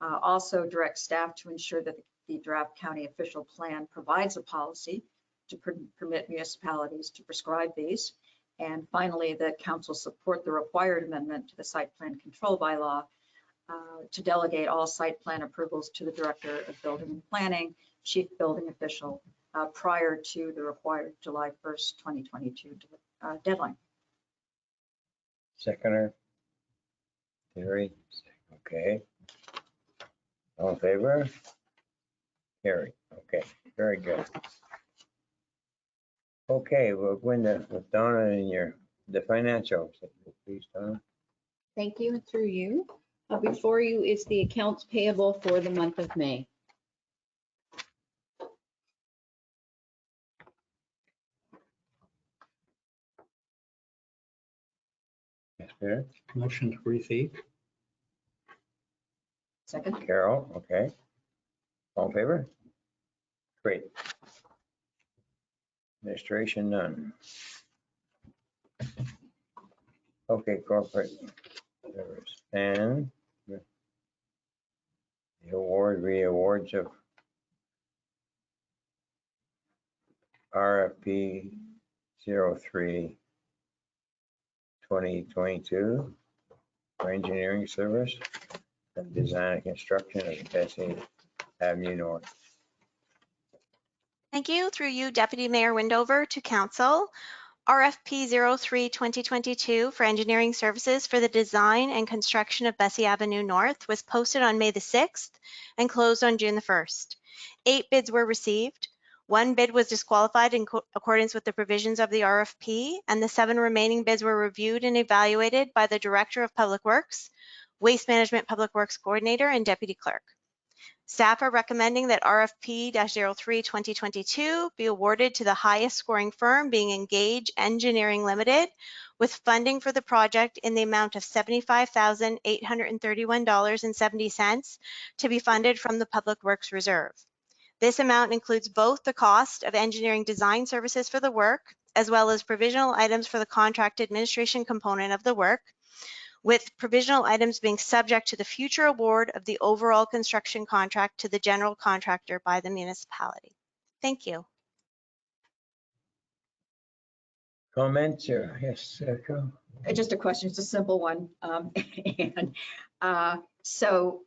Also direct staff to ensure that the draft county official plan provides a policy to permit municipalities to prescribe these. And finally, that council support the required amendment to the site plan control bylaw to delegate all site plan approvals to the Director of Building and Planning, Chief Building Official, prior to the required July 1st, 2022 deadline. Seconder? Terry? Okay. All in favor? Carry. Okay, very good. Okay, we'll go into with Donna and the financials. Please, Donna. Thank you, and through you. Before you is the accounts payable for the month of May. Yes, Peter. Motion to receive. Second. Carol, okay. All in favor? Great. Administration, none. Okay, corporate service. And the re-awards of RFP 03 2022 for engineering service and design and construction of Bessie Avenue North. Thank you. Through you, Deputy Mayor Windover, to Council. RFP 03 2022 for engineering services for the design and construction of Bessie Avenue North was posted on May the 6th and closed on June the 1st. 8 bids were received. 1 bid was disqualified in accordance with the provisions of the RFP, and the 7 remaining bids were reviewed and evaluated by the Director of Public Works, Waste Management Public Works Coordinator, and Deputy Clerk. Staff are recommending that RFP-03-2022 be awarded to the highest scoring firm, being Engage Engineering Limited, with funding for the project in the amount of $75,831.70 to be funded from the Public Works Reserve. This amount includes both the cost of engineering design services for the work, as well as provisional items for the contract administration component of the work, with provisional items being subject to the future award of the overall construction contract to the general contractor by the municipality. Thank you. Comments or yes, Carol? Just a question, it's a simple one. So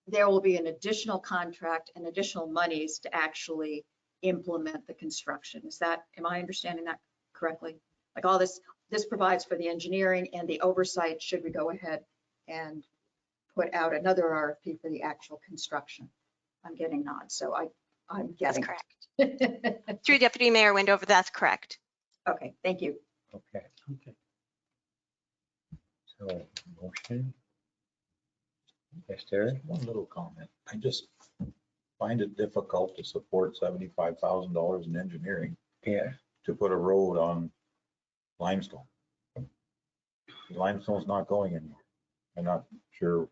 there will be an additional contract and additional monies to actually implement the construction. Am I understanding that correctly? Like all this provides for the engineering and the oversight should we go ahead and put out another RFP for the actual construction. I'm getting nods, so I'm getting. That's correct. Through Deputy Mayor Windover, that's correct. Okay, thank you. Okay, Okay. so motion. Yes, Terry? One little comment. I just find it difficult to support $75,000 in engineering Yeah. to put a road on limestone. Limestone's not going anywhere. I'm not sure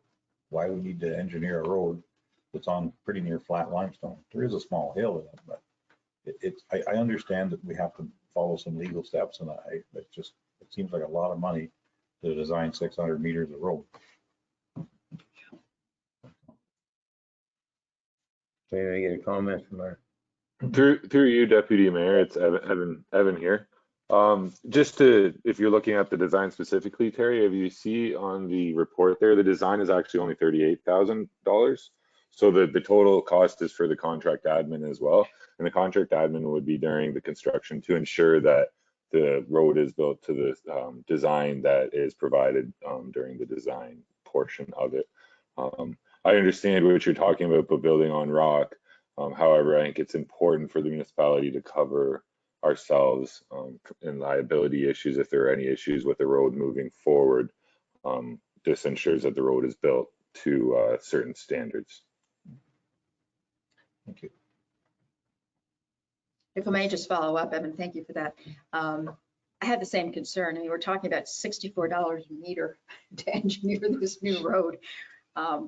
why we need to engineer a road that's on pretty near flat limestone. There is a small hill in it, but I understand that we have to follow some legal steps, and it seems like a lot of money to design 600 meters of road. Maybe I get a comment from our, Through you, Deputy Mayor, it's Evan here. If you're looking at the design specifically, Terry, if you see on the report there, the design is actually only $38,000. So the total cost is for the contract admin as well. And the contract admin would be during the construction to ensure that the road is built to the design that is provided during the design portion of it. I understand what you're talking about, but building on rock. However, I think it's important for the municipality to cover ourselves in liability issues if there are any issues with the road moving forward. This ensures that the road is built to certain standards. Thank you. If I may just follow up, Evan, thank you for that. I had the same concern, and you were talking about $64 a meter to engineer this new road,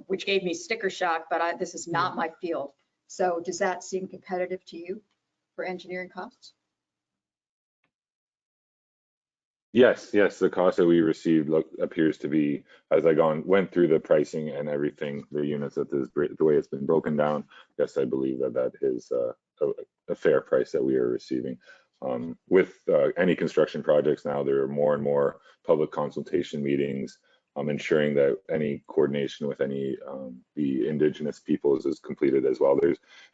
which gave me sticker shock, but this is not my field. So does that seem competitive to you for engineering costs? Yes, the cost that we received appears to be, as I went through the pricing and everything, the units that the way it's been broken down. Yes, I believe that is a fair price that we are receiving. With any construction projects now, there are more and more public consultation meetings, ensuring that any coordination with any the Indigenous peoples is completed as well.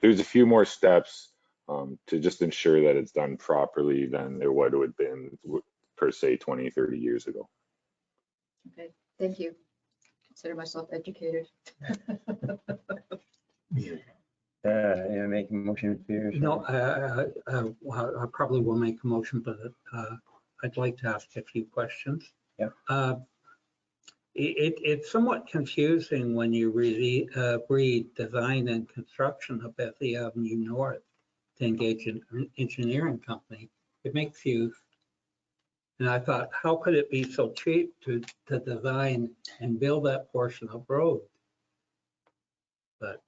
There's a few more steps to just ensure that it's done properly than there would have been per se 20, 30 years ago. Okay, thank you. Consider myself educated. Make a motion for No, I probably will make a motion, but I'd like to ask a few questions. Yeah. It's somewhat confusing when you read design and construction of Bethany Avenue North to engage an engineering company. It makes you, and I thought, how could it be so cheap to design and build that portion of road? But,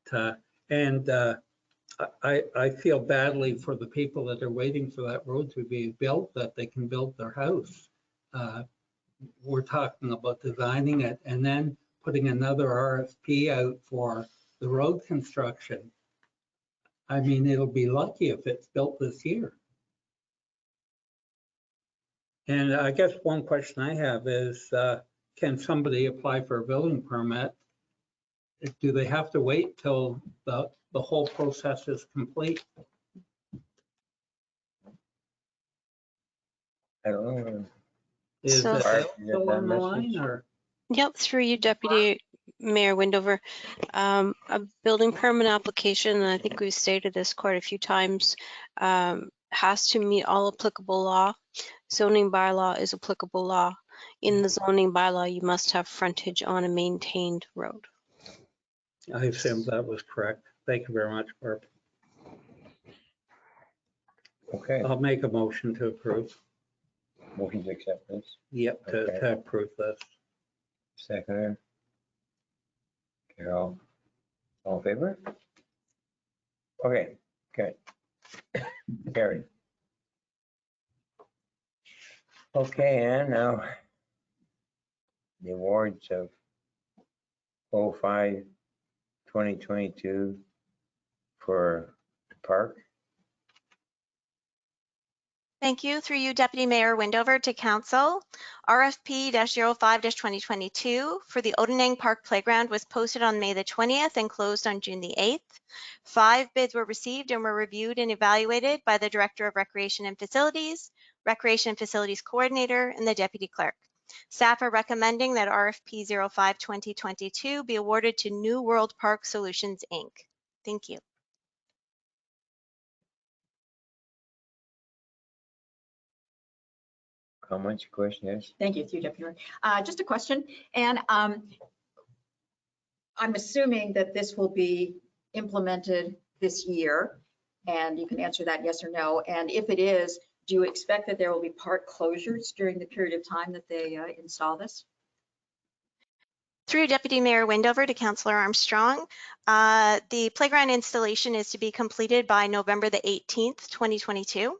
I feel badly for the people that are waiting for that road to be built, that they can build their house. We're talking about designing it and then putting another RFP out for the road construction. I mean, it'll be lucky if it's built this year. And I guess one question I have is, can somebody apply for a building permit? Do they have to wait till the whole process is complete? I don't know. Is So- it Art, still on the line or? Yep, through you, Deputy Mayor Windover. A building permit application, and I think we've stated this quite a few times, has to meet all applicable law. Zoning bylaw is applicable law. In the zoning bylaw, you must have frontage on a maintained road. I assumed that was correct. Thank you very much, Barb. Okay, I'll make a motion to approve. motion to accept this. Yep, Okay. to approve this. Seconder. Carol, all in favor? Okay, good. Carried. Okay, and now the awards of 05-2022 for the park. Thank you. Through you, Deputy Mayor Windover, to Council. RFP-05-2022 for the Odenang Park Playground was posted on May the 20th and closed on June the 8th. 5 bids were received and were reviewed and evaluated by the Director of Recreation and Facilities Coordinator, and the Deputy Clerk. Staff are recommending that RFP 05-2022 be awarded to New World Park Solutions, Inc. Thank you. Comments, questions? Thank you, through Deputy Mayor. Just a question, and I'm assuming that this will be implemented this year, and you can answer that yes or no. And if it is, do you expect that there will be park closures during the period of time that they install this? Through Deputy Mayor Windover to Councillor Armstrong, the playground installation is to be completed by November the 18th, 2022.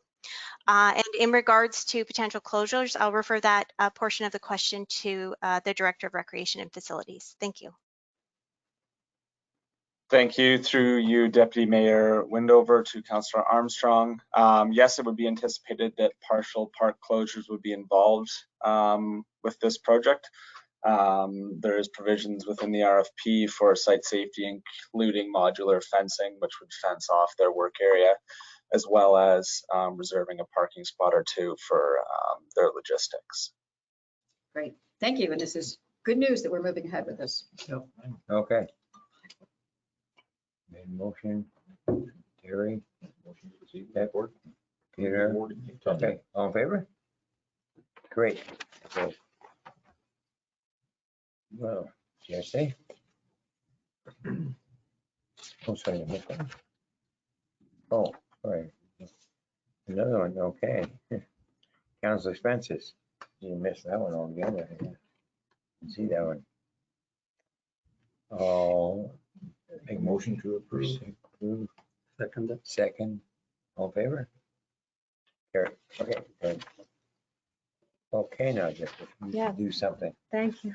And in regards to potential closures, I'll refer that portion of the question to the Director of Recreation and Facilities. Thank you. Thank you. Through you, Deputy Mayor Windover, to Councillor Armstrong. Yes, it would be anticipated that partial park closures would be involved with this project. There is provisions within the RFP for site safety, including modular fencing, which would fence off their work area, as well as reserving a parking spot or two for their logistics. Great, thank you. And this is good news that we're moving ahead with this. Okay. Made a motion. Terry, Motion to proceed with that board. Peter, okay, all in favor? Great. Okay. Well, Jesse. Oh, sorry, I missed one. Oh, sorry. Another one, okay. Council expenses. You missed that one altogether. See that one. Oh. Make a motion to approve. Second. Second, all in favor? Carry. Okay, good. Okay, now, Jesse, you Yeah. can do something. Thank you.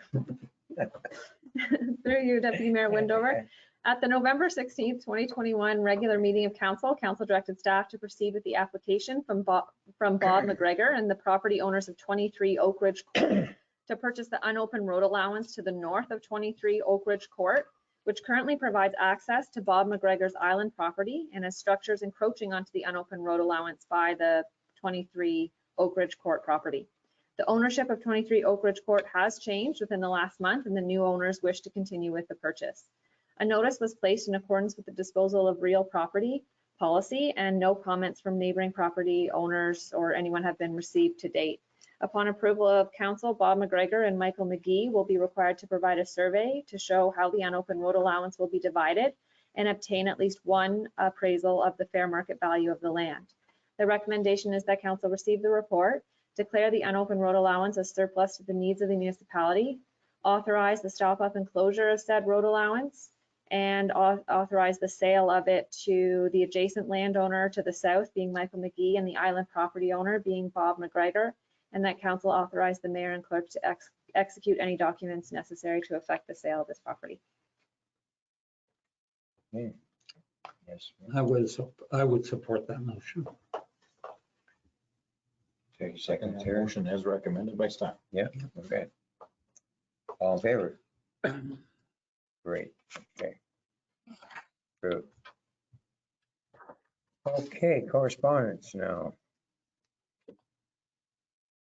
Through you, Deputy Mayor Windover. At the November 16th, 2021 regular meeting of council directed staff to proceed with the application from Bob McGregor and the property owners of 23 Oak Ridge Court to purchase the unopened road allowance to the north of 23 Oak Ridge Court, which currently provides access to Bob McGregor's island property and has structures encroaching onto the unopened road allowance by the 23 Oak Ridge Court property. The ownership of 23 Oak Ridge Court has changed within the last month, and the new owners wish to continue with the purchase. A notice was placed in accordance with the disposal of real property policy, and no comments from neighboring property owners or anyone have been received to date. Upon approval of council, Bob McGregor and Michael McGee will be required to provide a survey to show how the unopened road allowance will be divided and obtain at least one appraisal of the fair market value of the land. The recommendation is that council receive the report, declare the unopened road allowance as surplus to the needs of the municipality, authorize the stop up and closure of said road allowance, and authorize the sale of it to the adjacent landowner to the south, being Michael McGee, and the island property owner, being Bob McGregor, and that council authorize the mayor and clerk to execute any documents necessary to effect the sale of this property. Okay. Yes. I would support that motion. Take a second, Second Terry. motion as recommended by staff. Yeah, okay. All in favor? Great, okay. Approved. Okay, correspondence now.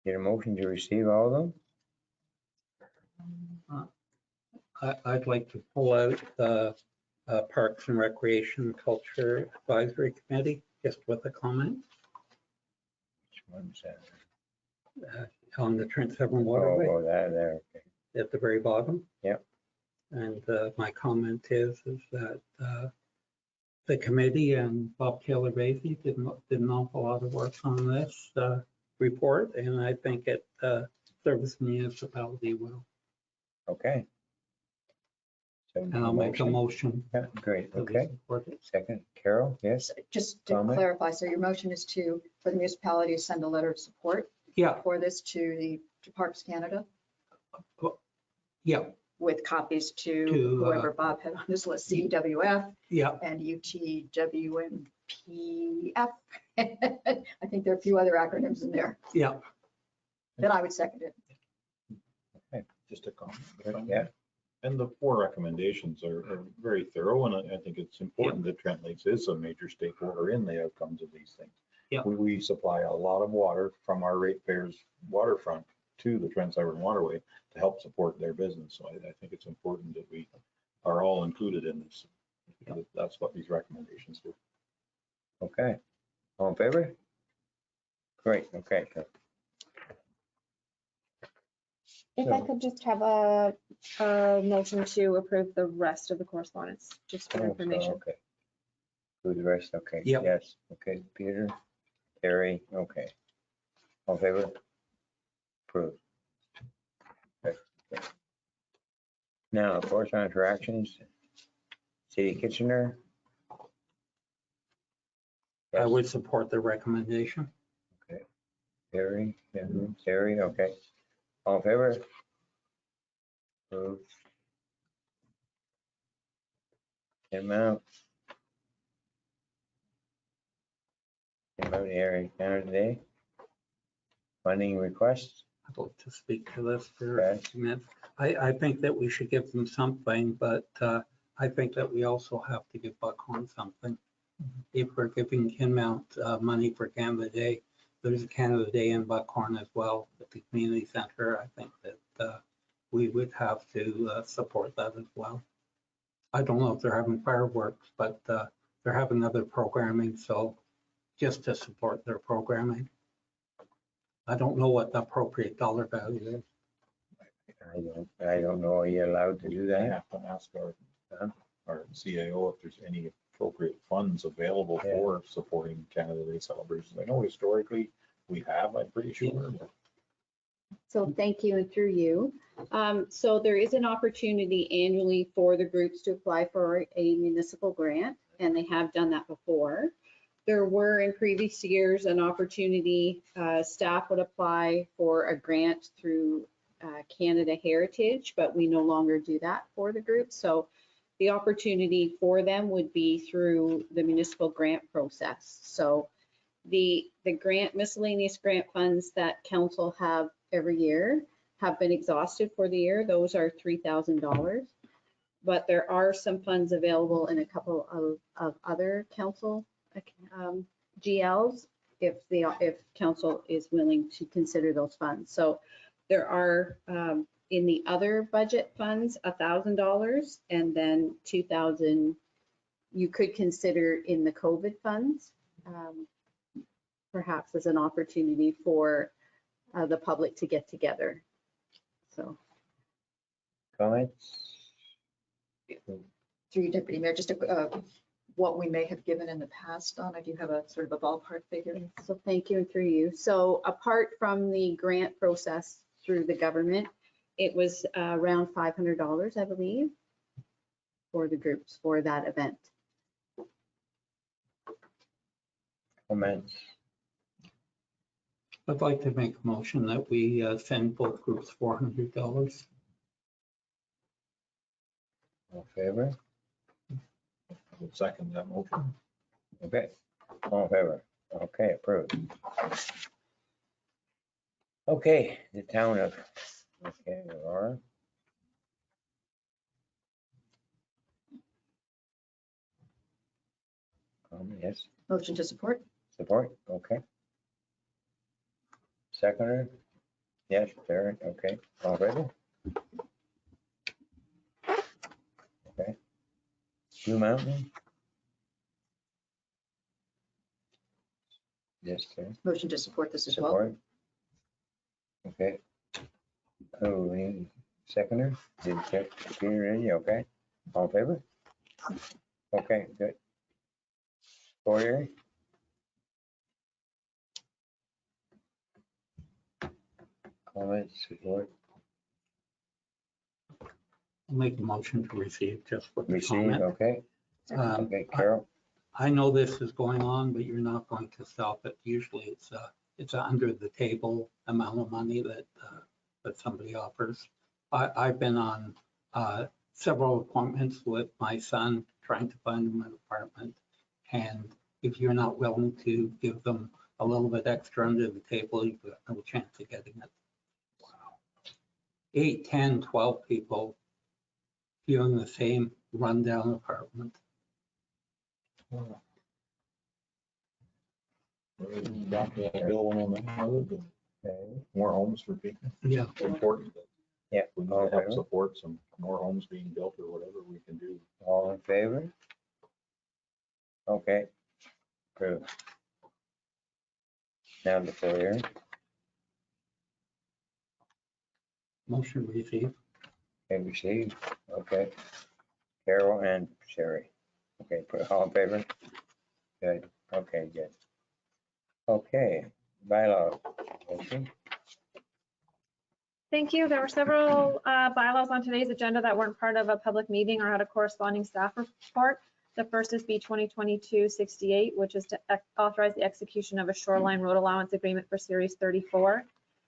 Get a motion to receive all of them? I'd like to pull out the Parks and Recreation Culture Advisory Committee, just with a comment Which one's that? on the Trent Severn Waterway Oh, that there, okay. at the very bottom. Yep. And my comment is that the committee and Bob Taylor Basie did an awful lot of work on this report, and I think it serves the municipality well. Okay. So And I'll make a motion. Yeah, great, to okay. support it. Second, Carol, yes? Just to Comment? clarify, so your motion is for the municipality to send a letter of support Yeah, for this to Parks Canada yeah, with copies to To, whoever Bob had on his list, CWF yeah, and UTWMPF. I think there are a few other acronyms in there. yeah. Then I would second it. Just a comment. Yeah. And the 4 recommendations are very thorough, and I think it's important that Trent Lakes is a major stakeholder in the outcomes of these things. Yeah. We supply a lot of water from our ratepayers waterfront to the Trent Severn Waterway to help support their business. So I think it's important that we are all included in this. Because that's what these recommendations do. Okay. All in favor? Great, okay. If I could just have a motion to approve the rest of the correspondence, just for information. Okay. Do the rest, okay. Yep. Yes, okay, Peter, Terry, okay. All in favor? Approved. Okay. Now, correspondence for actions. City Kitchener. I Yes, would support the recommendation. Terry, Terry, okay. All in favor? Approved. Amount. Amount area Canada today. Funding requests. I'd like to speak to this for Okay. a few minutes. I think that we should give them something, but I think that we also have to give Buckhorn something. If we're giving Kinmount money for Canada Day, there's a Canada Day in Buckhorn as well at the community center. I think that we would have to support that as well. I don't know if they're having fireworks, but they're having other programming, so just to support their programming. I don't know what the appropriate dollar value is. I don't know, are you allowed to do I that? have to ask our CAO if there's any appropriate funds available Yeah. for supporting Canada Day celebrations. I know historically we have, I'm pretty sure. but So thank you, and through you. So there is an opportunity annually for the groups to apply for a municipal grant, and they have done that before. There were in previous years an opportunity, staff would apply for a grant through Canada Heritage, but we no longer do that for the group. So the opportunity for them would be through the municipal grant process. So the grant, miscellaneous grant funds that council have every year have been exhausted for the year. Those are $3,000. But there are some funds available in a couple of other council GLs if council is willing to consider those funds. So there are in the other budget funds $1,000, and then $2,000 you could consider in the COVID funds, perhaps as an opportunity for the public to get together. So Comments? Through you, Deputy Mayor, just what we may have given in the past, Donna, do you have a sort of a ballpark figure? So thank you, and through you. So apart from the grant process through the government, it was around $500, I believe, for the groups for that event. Comments? I'd like to make a motion that we send both groups $400. All in favor? I would second that motion. Okay, all in favor? Okay, approved. Okay, the town of, okay, Laura. Yes, Motion to support? support, okay. Seconder? Yes, Darren, okay, all in favor? Okay. Blue Mountain? Yes, sir. Motion to support this as well? Support. Okay. Oh, we need seconder? Did check Peter ready? Okay. All in favor? Okay, good. Foyer? Comments, support, I'll make a motion to receive just with the receive, comment. okay? Um, Okay, Carol, I know this is going on, but you're not going to stop it. Usually it's a under the table amount of money that somebody offers. I've been on several appointments with my son trying to find him an apartment. And if you're not willing to give them a little bit extra under the table, you've got no chance of getting it. 8, 10, 12 people viewing the same rundown apartment. Bill went on that, okay, more homes for people. Yeah. Important. yeah, We need all to help in favor? support some more homes being built or whatever we can do. All in favor? Okay, approved. Now the Foyer, Motion received. okay, received, okay. Carol and Sherry, okay, put all in favor? Good, okay, good. Okay, bylaw, motion, Thank you. There were several bylaws on today's agenda that weren't part of a public meeting or had a corresponding staff report. The first is B 2022-68, which is to authorize the execution of a shoreline road allowance agreement for Series 34.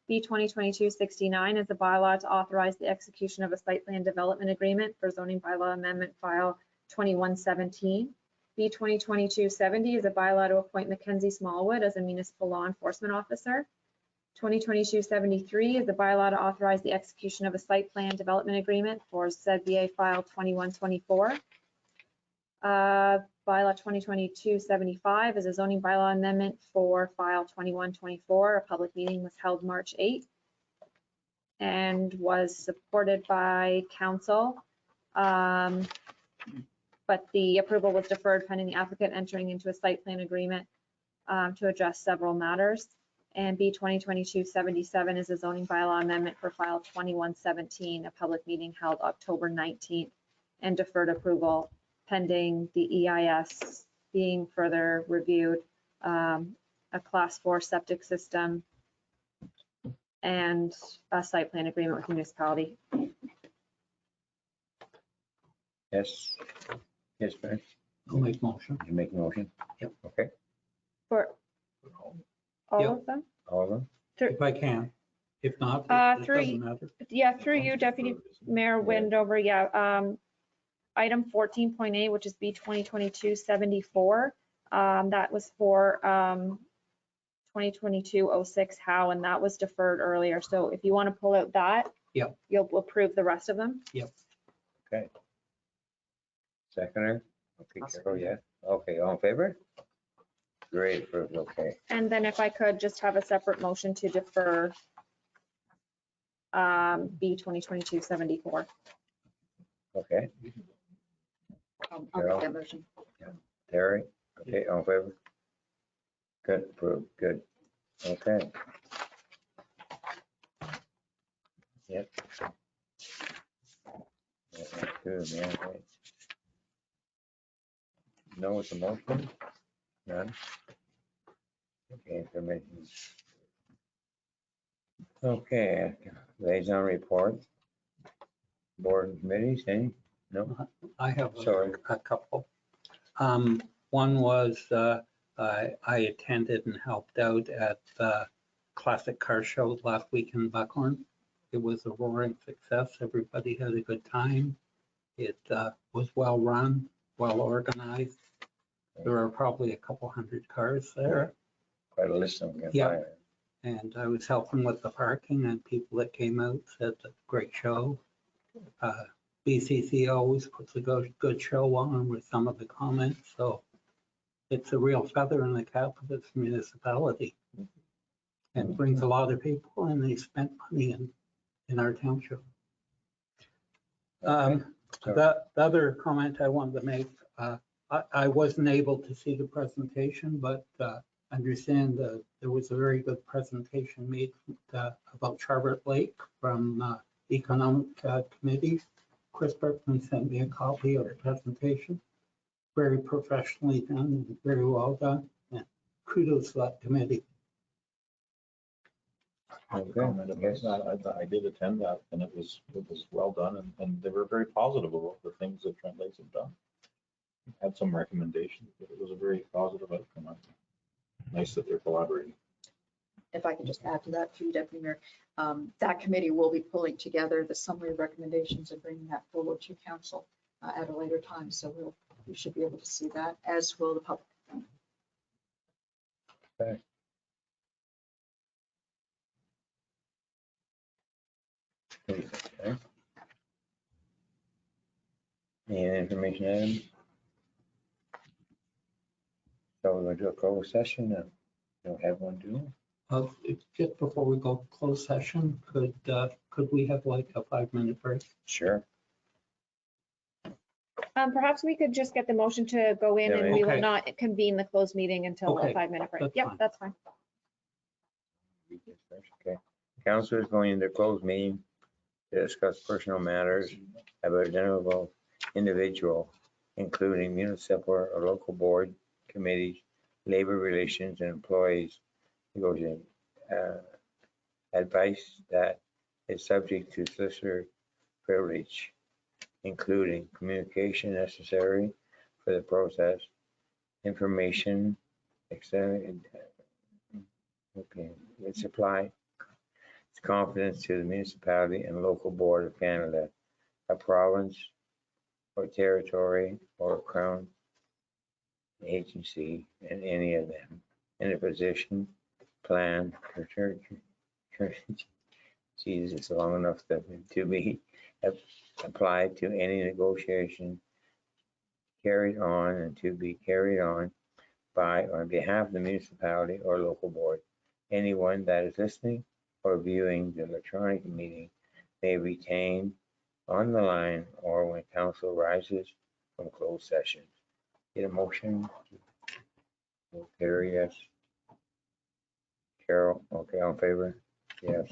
B 2022-69 is a bylaw to authorize the execution of a site plan development agreement for zoning bylaw amendment file 2117. B 2022-70 is a bylaw to appoint Mackenzie Smallwood as a municipal law enforcement officer. 2022-73 is a bylaw to authorize the execution of a site plan development agreement for ZBA file 2124. Bylaw 2022-75 is a zoning bylaw amendment for file 2124. A public meeting was held March 8th and was supported by council. But the approval was deferred pending the applicant entering into a site plan agreement to address several matters. And B 2022-77 is a zoning bylaw amendment for file 2117, a public meeting held October 19th and deferred approval pending the EIS being further reviewed, a class 4 septic system and a site plan agreement with municipality. yes, yes, Ben, I'll make motion. you make a motion? Yep. Okay, For all Yep. of them? all of them, If I can. If not, it Three. doesn't matter. Yeah, through you, Deputy Mayor Windover, yeah. Item 14.8, which is B 2022-74, that was for 2022-06 Howe, and that was deferred earlier. So if you want to pull out that, Yep. You'll approve the rest of them. okay. Seconder, okay, I'll Carol, second. yeah, okay, all in favor? Great, approved, okay, And then if I could just have a separate motion to defer B 2022-74. okay, I'll make that motion. Terry, okay, all in favor? Good, approved, good, okay. Yep. Yeah, that's good, man, right. No, it's a motion? None? Okay, information. Okay, liaison report. Board and committees, any? No? I have Sorry. a couple. One was I attended and helped out at the Classic Car Show last week in Buckhorn. It was a roaring success. Everybody had a good time. It was well run, well organized. There are probably a couple hundred cars there. Quite a list of them. Yeah. And I was helping with the parking, and people that came out said a great show. BCC always puts a good show on with some of the comments, so it's a real feather in the cap of this municipality. And brings a lot of people, and they spent money in our township. The other comment I wanted to make, I wasn't able to see the presentation, but understand that there was a very good presentation made about Charlotte Lake from Economic Committee. Chris Berkman sent me a copy of the presentation. very professionally done, and very well done. And kudos to that committee. The comment about that, I did attend that, and it was well done, and they were very positive about the things that Trent Lakes have done. Had some recommendations, but it was a very positive outcome. Nice that they're collaborating. If I can just add to that too, Deputy Mayor, that committee will be pulling together the summary recommendations and bringing that forward to council at a later time. So we should be able to see that, as will the public. Okay. Okay. Any information items? So we're going to do a closed session. Don't have one, do we? Just before we go to closed session, could we have like a 5-minute break? Sure. Perhaps we could just get the motion to go in and we will Okay. not convene the closed meeting until a Okay, 5-minute break. that's Yep, fine. that's fine. Okay. Council is going into closed meeting to discuss personal matters of a general individual, including municipal or local board, committees, labor relations, and employees. Negotiating advice that is subject to solicitor privilege, including communication necessary for the process, information, etc. Okay, it's supply its confidence to the municipality and local board of Canada, a province or territory or crown agency, and any of them in a position, plan, Jesus, it's long enough to be applied to any negotiation carried on and to be carried on by or on behalf of the municipality or local board. Anyone that is listening or viewing the electronic meeting may retain on the line or when council rises from closed session. Get a motion? Carrie, yes. Carol, okay, all in favor? Yes.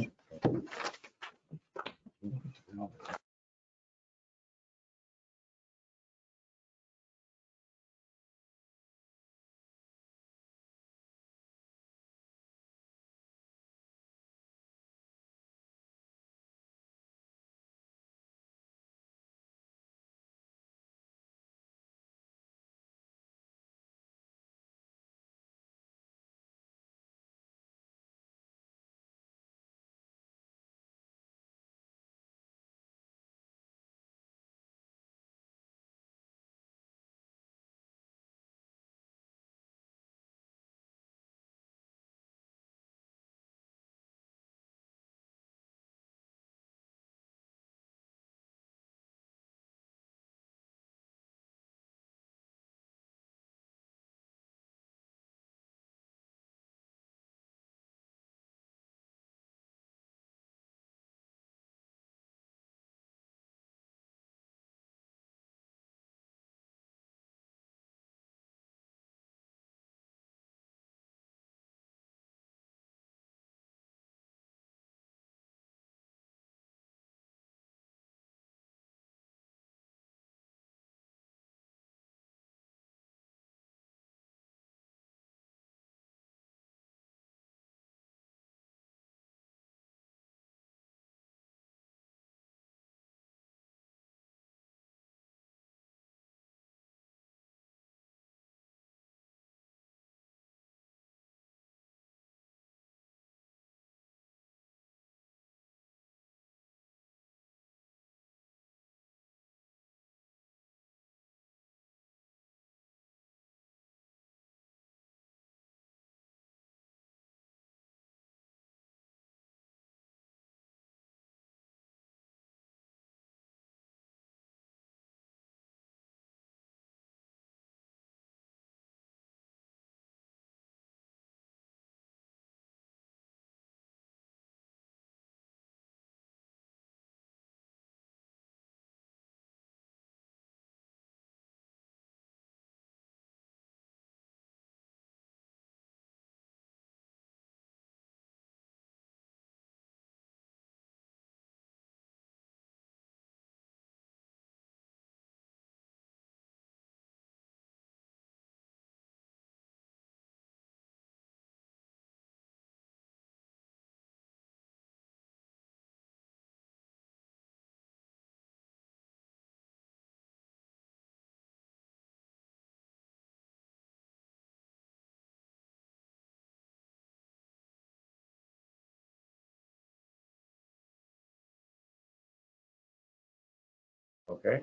Okay.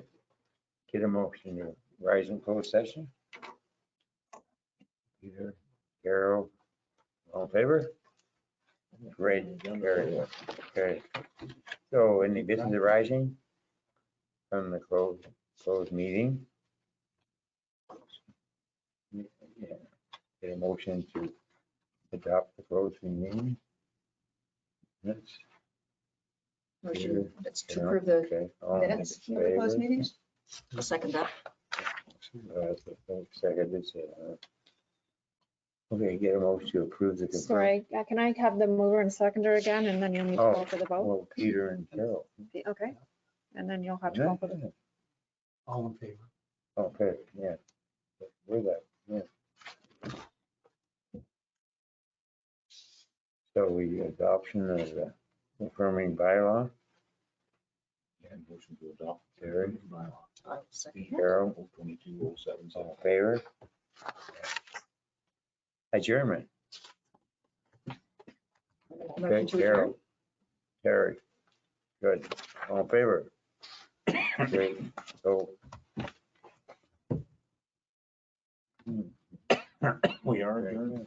Get a motion to rise in closed session. Peter, Carol, all in favor? Great, carry. Okay. So any business arising from the closed meeting? Yeah. Get a motion to adopt the closed meeting. Minutes. Motion, that's to approve the Okay, all in minutes of the closed favor? meetings. I'll second that. Second, okay, get a motion to approve the. Sorry, can I have the mover and seconder again, and then you'll need to call for the vote? Well, Peter and Carol. Okay, and then you'll have to call for the. All in favor? Okay, yeah. With that, yeah. So we adoption of the confirming bylaw, And motion to adopt. Terry, I'll second that. Carol, 2207. all in favor? Adjournment. Okay, Motion to adjourn. Carol, Terry, good, all in favor? Great, so. We are adjourned.